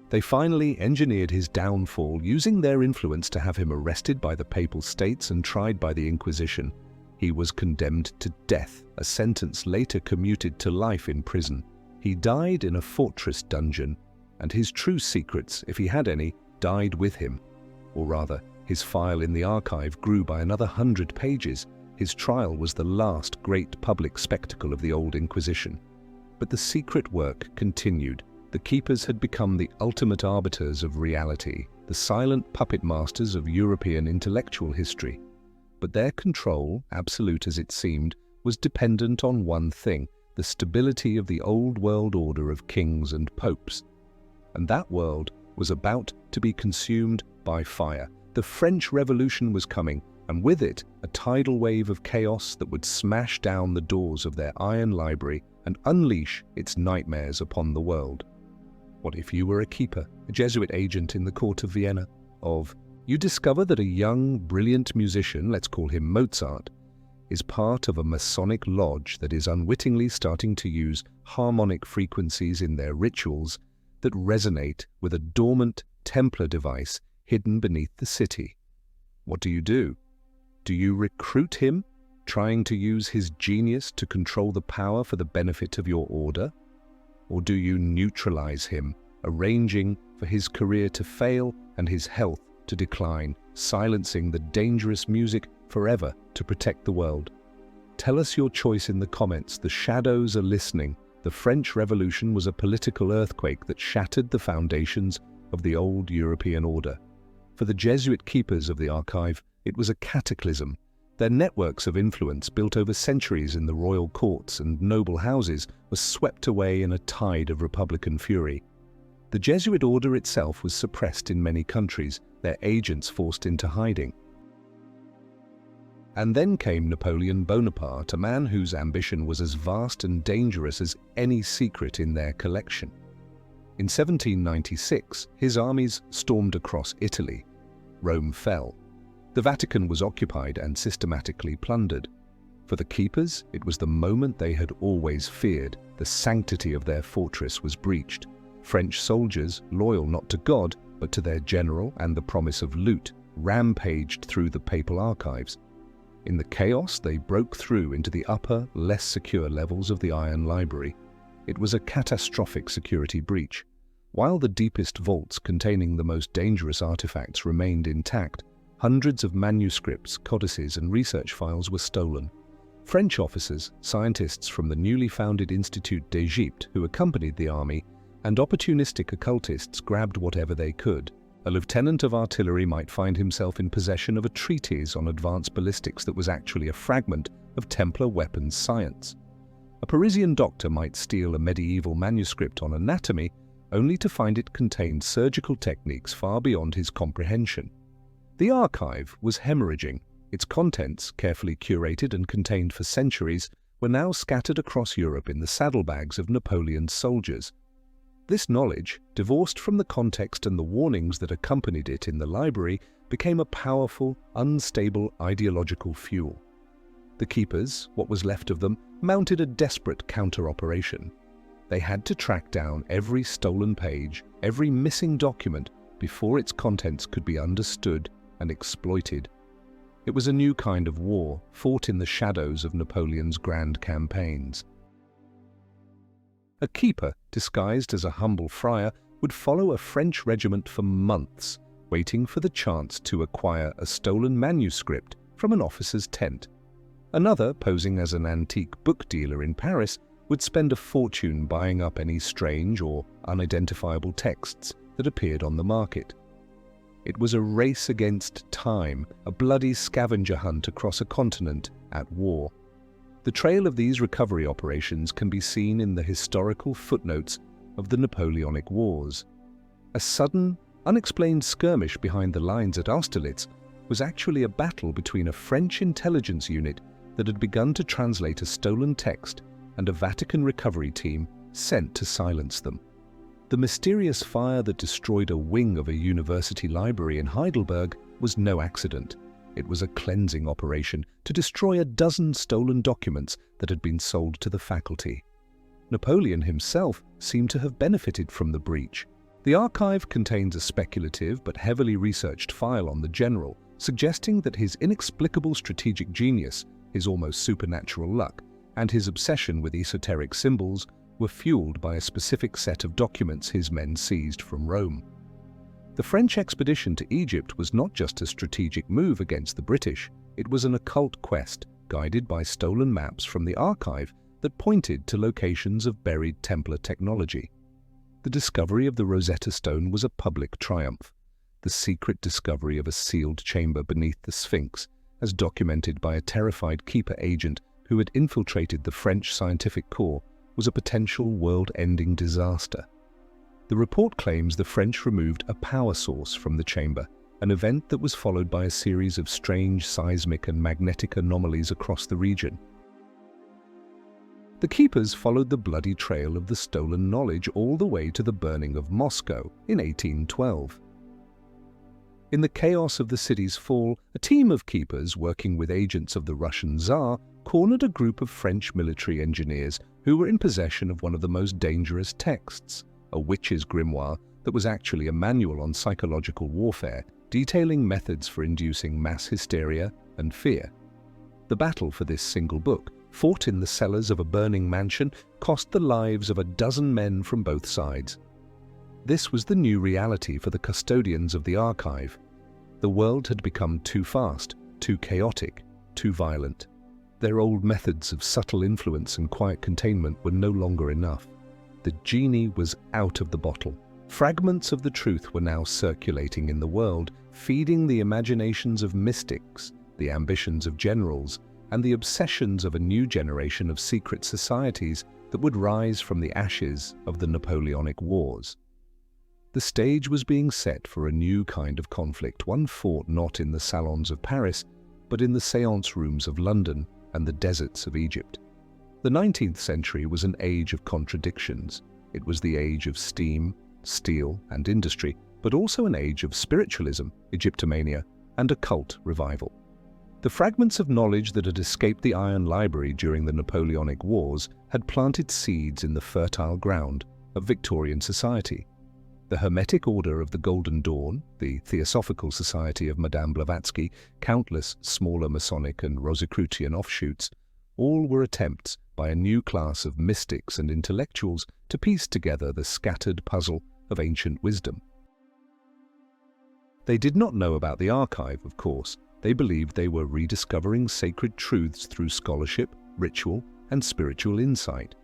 They finally engineered his downfall, using their influence to have him arrested by the Papal States and tried by the Inquisition. He was condemned to death, a sentence later commuted to life in prison. He died in a fortress dungeon, and his true secrets, if he had any, died with him. Or rather, his file in the archive grew by another 100 pages. His trial was the last great public spectacle of the Old Inquisition. But the secret work continued. The keepers had become the ultimate arbiters of reality, the silent puppet masters of European intellectual history. But their control, absolute as it seemed, was dependent on one thing: the stability of the old world order of kings and popes. and that world was about to be consumed by fire. The French Revolution was coming, and with it, a tidal wave of chaos that would smash down the doors of their iron library and unleash its nightmares upon the world. What if you were a keeper, a Jesuit agent in the court of Vienna? You discover that a young, brilliant musician, let's call him Mozart, is part of a Masonic lodge that is unwittingly starting to use harmonic frequencies in their rituals that resonate with a dormant Templar device hidden beneath the city. What do? Do you recruit him, trying to use his genius to control the power for the benefit of your order? Or do you neutralize him, arranging for his career to fail and his health to decline, silencing the dangerous music forever to protect the world? Tell us your choice in the comments. The shadows are listening. The French Revolution was a political earthquake that shattered the foundations of the old European order. For the Jesuit keepers of the archive, it was a cataclysm. Their networks of influence, built over centuries in the royal courts and noble houses, were swept away in a tide of Republican fury. The Jesuit order itself was suppressed in many countries, their agents forced into hiding. And then came Napoleon Bonaparte, a man whose ambition was as vast and dangerous as any secret in their collection. In 1796, his armies stormed across Italy. Rome fell. The Vatican was occupied and systematically plundered. For the keepers, it was the moment they had always feared. The sanctity of their fortress was breached. French soldiers, loyal not to God, but to their general and the promise of loot, rampaged through the papal archives. In the chaos, they broke through into the upper, less secure levels of the Iron Library. It was a catastrophic security breach. While the deepest vaults containing the most dangerous artifacts remained intact, hundreds of manuscripts, codices, and research files were stolen. French officers, scientists from the newly founded Institut d'Egypte who accompanied the army, and opportunistic occultists grabbed whatever they could. A lieutenant of artillery might find himself in possession of a treatise on advanced ballistics that was actually a fragment of Templar weapons science. A Parisian doctor might steal a medieval manuscript on anatomy, only to find it contained surgical techniques far beyond his comprehension. The archive was hemorrhaging. Its contents, carefully curated and contained for centuries, were now scattered across Europe in the saddlebags of Napoleon's soldiers. This knowledge, divorced from the context and the warnings that accompanied it in the library, became a powerful, unstable ideological fuel. The keepers, what was left of them, mounted a desperate counter-operation. They had to track down every stolen page, every missing document, before its contents could be understood and exploited. It was a new kind of war, fought in the shadows of Napoleon's grand campaigns. A keeper, disguised as a humble friar, would follow a French regiment for months, waiting for the chance to acquire a stolen manuscript from an officer's tent. Another, posing as an antique book dealer in Paris, would spend a fortune buying up any strange or unidentifiable texts that appeared on the market. It was a race against time, a bloody scavenger hunt across a continent at war. The trail of these recovery operations can be seen in the historical footnotes of the Napoleonic Wars. A sudden, unexplained skirmish behind the lines at Austerlitz was actually a battle between a French intelligence unit that had begun to translate a stolen text and a Vatican recovery team sent to silence them. The mysterious fire that destroyed a wing of a university library in Heidelberg was no accident. It was a cleansing operation to destroy a dozen stolen documents that had been sold to the faculty. Napoleon himself seemed to have benefited from the breach. The archive contains a speculative but heavily researched file on the general, suggesting that his inexplicable strategic genius, his almost supernatural luck, and his obsession with esoteric symbols were fueled by a specific set of documents his men seized from Rome. The French expedition to Egypt was not just a strategic move against the British, it was an occult quest guided by stolen maps from the archive that pointed to locations of buried Templar technology. The discovery of the Rosetta Stone was a public triumph. The secret discovery of a sealed chamber beneath the Sphinx, as documented by a terrified keeper agent who had infiltrated the French scientific corps, was a potential world-ending disaster. The report claims the French removed a power source from the chamber, an event that was followed by a series of strange seismic and magnetic anomalies across the region. The keepers followed the bloody trail of the stolen knowledge all the way to the burning of Moscow in 1812. In the chaos of the city's fall, a team of keepers working with agents of the Russian Tsar cornered a group of French military engineers who were in possession of one of the most dangerous texts, a witch's grimoire that was actually a manual on psychological warfare, detailing methods for inducing mass hysteria and fear. The battle for this single book, fought in the cellars of a burning mansion, cost the lives of a dozen men from both sides. This was the new reality for the custodians of the archive. The world had become too fast, too chaotic, too violent. Their old methods of subtle influence and quiet containment were no longer enough. The genie was out of the bottle. Fragments of the truth were now circulating in the world, feeding the imaginations of mystics, the ambitions of generals, and the obsessions of a new generation of secret societies that would rise from the ashes of the Napoleonic Wars. The stage was being set for a new kind of conflict, one fought not in the salons of Paris, but in the séance rooms of London and the deserts of Egypt. The 19th century was an age of contradictions. It was the age of steam, steel, and industry, but also an age of spiritualism, Egyptomania, and occult revival. The fragments of knowledge that had escaped the Iron Library during the Napoleonic Wars had planted seeds in the fertile ground of Victorian society. The Hermetic Order of the Golden Dawn, the Theosophical Society of Madame Blavatsky, countless smaller Masonic and Rosicrucian offshoots, all were attempts by a new class of mystics and intellectuals to piece together the scattered puzzle of ancient wisdom. They did not know about the archive, of course. They believed they were rediscovering sacred truths through scholarship, ritual, and spiritual insight.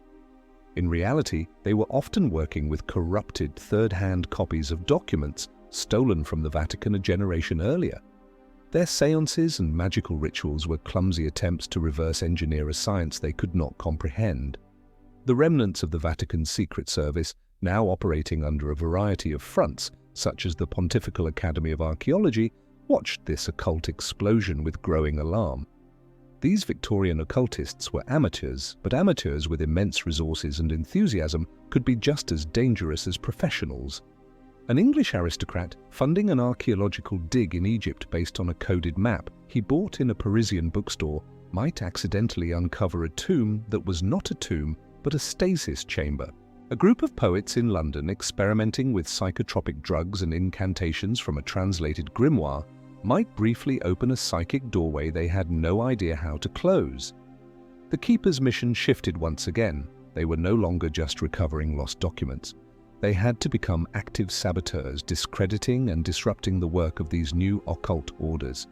In reality, they were often working with corrupted third-hand copies of documents stolen from the Vatican a generation earlier. Their seances and magical rituals were clumsy attempts to reverse engineer a science they could not comprehend. The remnants of the Vatican's secret service, now operating under a variety of fronts, such as the Pontifical Academy of Archaeology, watched this occult explosion with growing alarm. These Victorian occultists were amateurs, but amateurs with immense resources and enthusiasm could be just as dangerous as professionals. An English aristocrat funding an archaeological dig in Egypt based on a coded map he bought in a Parisian bookstore might accidentally uncover a tomb that was not a tomb but a stasis chamber. A group of poets in London experimenting with psychotropic drugs and incantations from a translated grimoire might briefly open a psychic doorway they had no idea how to close. The keepers' mission shifted once again. They were no longer just recovering lost documents. They had to become active saboteurs, discrediting and disrupting the work of these new occult orders.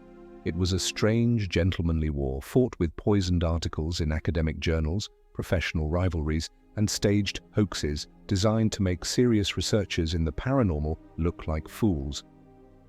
It was a strange, gentlemanly war, fought with poisoned articles in academic journals, professional rivalries, and staged hoaxes designed to make serious researchers in the paranormal look like fools.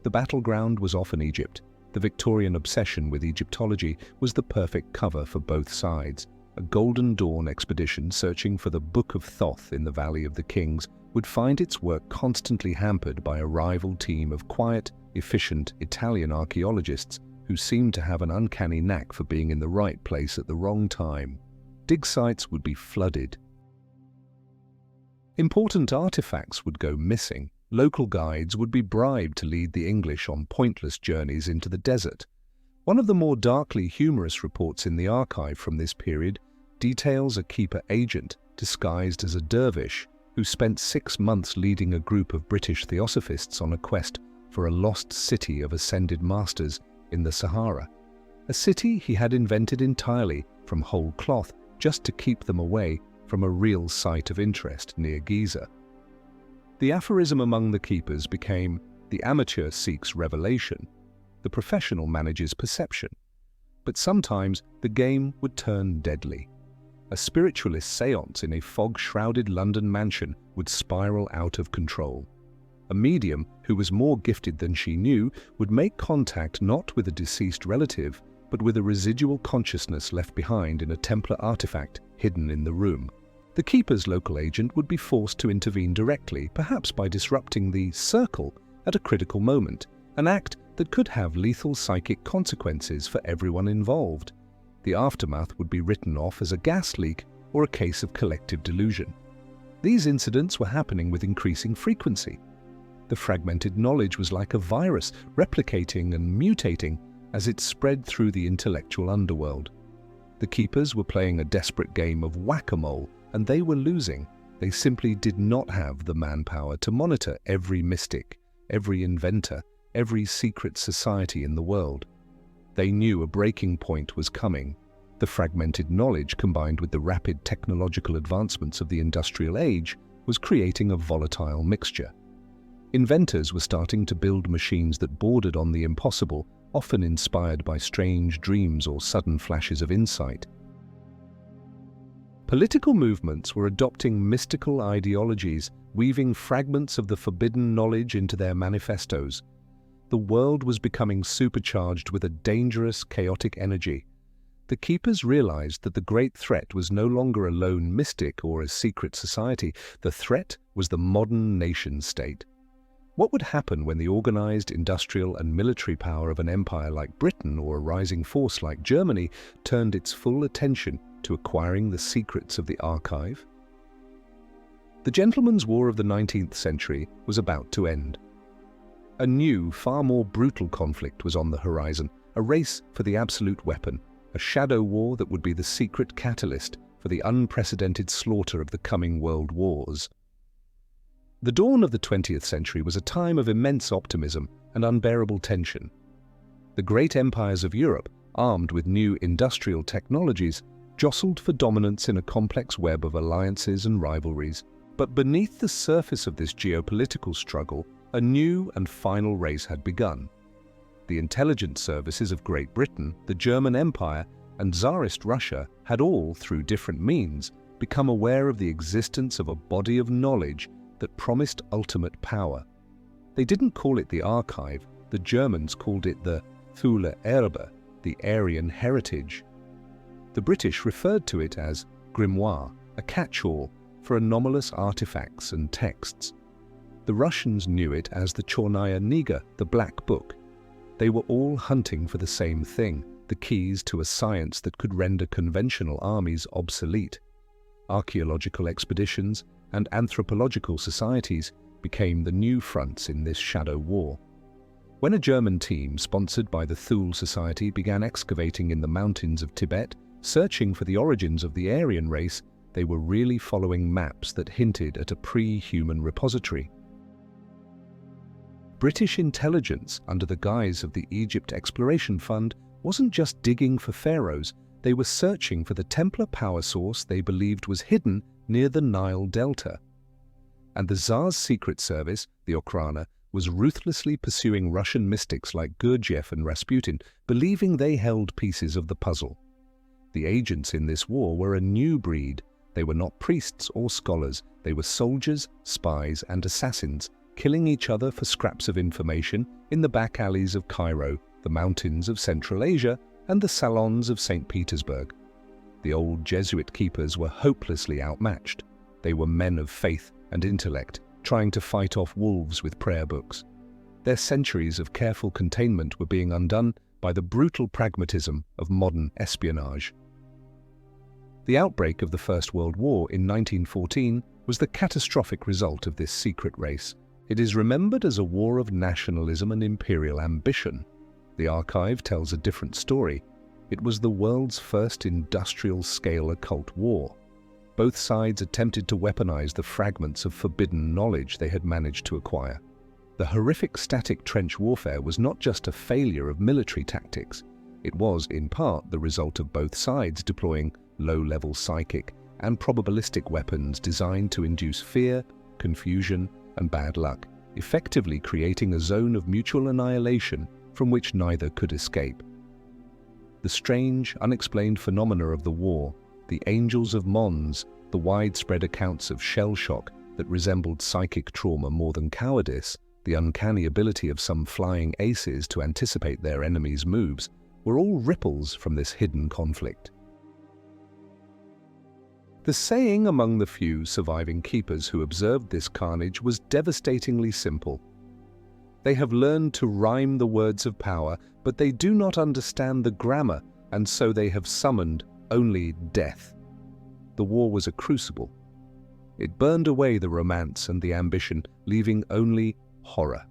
The battleground was often Egypt. The Victorian obsession with Egyptology was the perfect cover for both sides. A Golden Dawn expedition searching for the Book of Thoth in the Valley of the Kings would find its work constantly hampered by a rival team of quiet, efficient Italian archaeologists who seemed to have an uncanny knack for being in the right place at the wrong time. Dig sites would be flooded. Important artifacts would go missing. Local guides would be bribed to lead the English on pointless journeys into the desert. One of the more darkly humorous reports in the archive from this period details a keeper agent disguised as a dervish who spent 6 months leading a group of British theosophists on a quest for a lost city of ascended masters in the Sahara. A city he had invented entirely from whole cloth just to keep them away from a real site of interest near Giza. The aphorism among the keepers became, "The amateur seeks revelation, the professional manages perception." But sometimes the game would turn deadly. A spiritualist séance in a fog-shrouded London mansion would spiral out of control. A medium who was more gifted than she knew would make contact not with a deceased relative, but with a residual consciousness left behind in a Templar artifact hidden in the room. The Keeper's local agent would be forced to intervene directly, perhaps by disrupting the circle at a critical moment, an act that could have lethal psychic consequences for everyone involved. The aftermath would be written off as a gas leak or a case of collective delusion. These incidents were happening with increasing frequency. The fragmented knowledge was like a virus, replicating and mutating as it spread through the intellectual underworld. The Keepers were playing a desperate game of whack-a-mole, and they were losing. They simply did not have the manpower to monitor every mystic, every inventor, every secret society in the world. They knew a breaking point was coming. The fragmented knowledge, combined with the rapid technological advancements of the industrial age, was creating a volatile mixture. Inventors were starting to build machines that bordered on the impossible, often inspired by strange dreams or sudden flashes of insight. Political movements were adopting mystical ideologies, weaving fragments of the forbidden knowledge into their manifestos. The world was becoming supercharged with a dangerous, chaotic energy. The Keepers realized that the great threat was no longer a lone mystic or a secret society. The threat was the modern nation-state. What would happen when the organized industrial and military power of an empire like Britain or a rising force like Germany turned its full attention to acquiring the secrets of the archive? The gentleman's war of the 19th century was about to end. A new, far more brutal conflict was on the horizon, a race for the absolute weapon, a shadow war that would be the secret catalyst for the unprecedented slaughter of the coming world wars. The dawn of the 20th century was a time of immense optimism and unbearable tension. The great empires of Europe, armed with new industrial technologies, jostled for dominance in a complex web of alliances and rivalries. But beneath the surface of this geopolitical struggle, a new and final race had begun. The intelligence services of Great Britain, the German Empire, and Tsarist Russia had all, through different means, become aware of the existence of a body of knowledge that promised ultimate power. They didn't call it the archive. The Germans called it the Thule Erbe, the Aryan heritage. The British referred to it as grimoire, a catch-all for anomalous artifacts and texts. The Russians knew it as the Chornaya Kniga, the Black Book. They were all hunting for the same thing, the keys to a science that could render conventional armies obsolete. Archaeological expeditions and anthropological societies became the new fronts in this shadow war. When a German team, sponsored by the Thule Society, began excavating in the mountains of Tibet, searching for the origins of the Aryan race, they were really following maps that hinted at a pre-human repository. British intelligence, under the guise of the Egypt Exploration Fund, wasn't just digging for pharaohs, they were searching for the Templar power source they believed was hidden near the Nile Delta. And the Tsar's secret service, the Okhrana, was ruthlessly pursuing Russian mystics like Gurdjieff and Rasputin, believing they held pieces of the puzzle. The agents in this war were a new breed. They were not priests or scholars, they were soldiers, spies, and assassins, killing each other for scraps of information in the back alleys of Cairo, the mountains of Central Asia, and the salons of St. Petersburg. The old Jesuit keepers were hopelessly outmatched. They were men of faith and intellect, trying to fight off wolves with prayer books. Their centuries of careful containment were being undone by the brutal pragmatism of modern espionage. The outbreak of the First World War in 1914 was the catastrophic result of this secret race. It is remembered as a war of nationalism and imperial ambition. The archive tells a different story. It was the world's first industrial-scale occult war. Both sides attempted to weaponize the fragments of forbidden knowledge they had managed to acquire. The horrific static trench warfare was not just a failure of military tactics. It was, in part, the result of both sides deploying low-level psychic and probabilistic weapons designed to induce fear, confusion, and bad luck, effectively creating a zone of mutual annihilation from which neither could escape. The strange, unexplained phenomena of the war, the angels of Mons, the widespread accounts of shell shock that resembled psychic trauma more than cowardice, the uncanny ability of some flying aces to anticipate their enemies' moves, were all ripples from this hidden conflict. The saying among the few surviving keepers who observed this carnage was devastatingly simple. They have learned to rhyme the words of power, but they do not understand the grammar, and so they have summoned only death. The war was a crucible. It burned away the romance and the ambition, leaving only horror.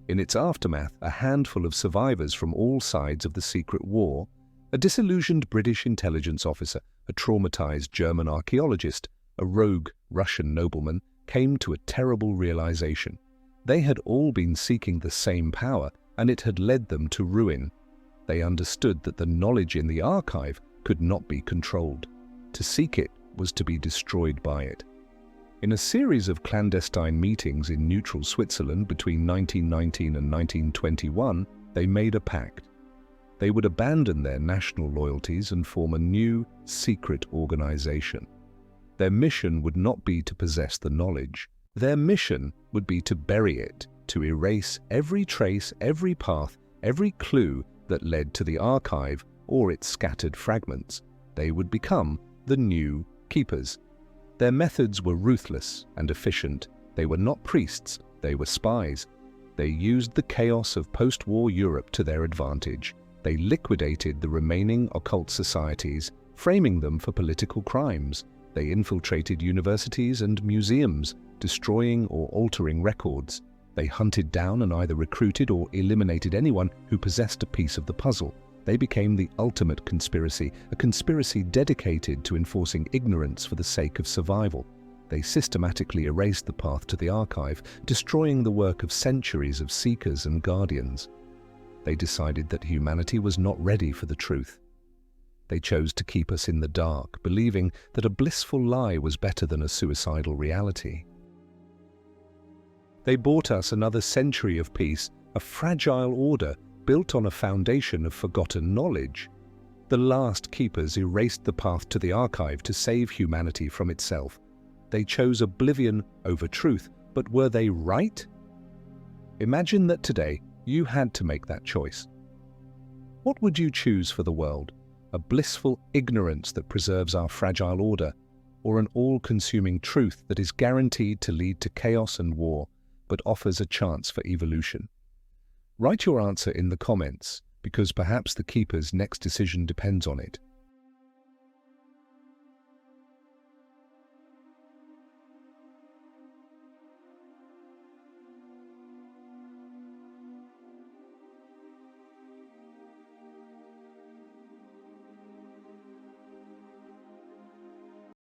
In its aftermath, a handful of survivors from all sides of the secret war, a disillusioned British intelligence officer, a traumatized German archaeologist, a rogue Russian nobleman, came to a terrible realization. They had all been seeking the same power, and it had led them to ruin. They understood that the knowledge in the archive could not be controlled. To seek it was to be destroyed by it. In a series of clandestine meetings in neutral Switzerland between 1919 and 1921, they made a pact. They would abandon their national loyalties and form a new, secret organization. Their mission would not be to possess the knowledge. Their mission would be to bury it, to erase every trace, every path, every clue that led to the archive or its scattered fragments. They would become the new keepers. Their methods were ruthless and efficient. They were not priests, they were spies. They used the chaos of post-war Europe to their advantage. They liquidated the remaining occult societies, framing them for political crimes. They infiltrated universities and museums, destroying or altering records. They hunted down and either recruited or eliminated anyone who possessed a piece of the puzzle. They became the ultimate conspiracy, a conspiracy dedicated to enforcing ignorance for the sake of survival. They systematically erased the path to the archive, destroying the work of centuries of seekers and guardians. They decided that humanity was not ready for the truth. They chose to keep us in the dark, believing that a blissful lie was better than a suicidal reality. They bought us another century of peace, a fragile order built on a foundation of forgotten knowledge. The last keepers erased the path to the archive to save humanity from itself. They chose oblivion over truth, but were they right? Imagine that today you had to make that choice. What would you choose for the world? A blissful ignorance that preserves our fragile order, or an all-consuming truth that is guaranteed to lead to chaos and war, but offers a chance for evolution? Write your answer in the comments, because perhaps the Keeper's next decision depends on it.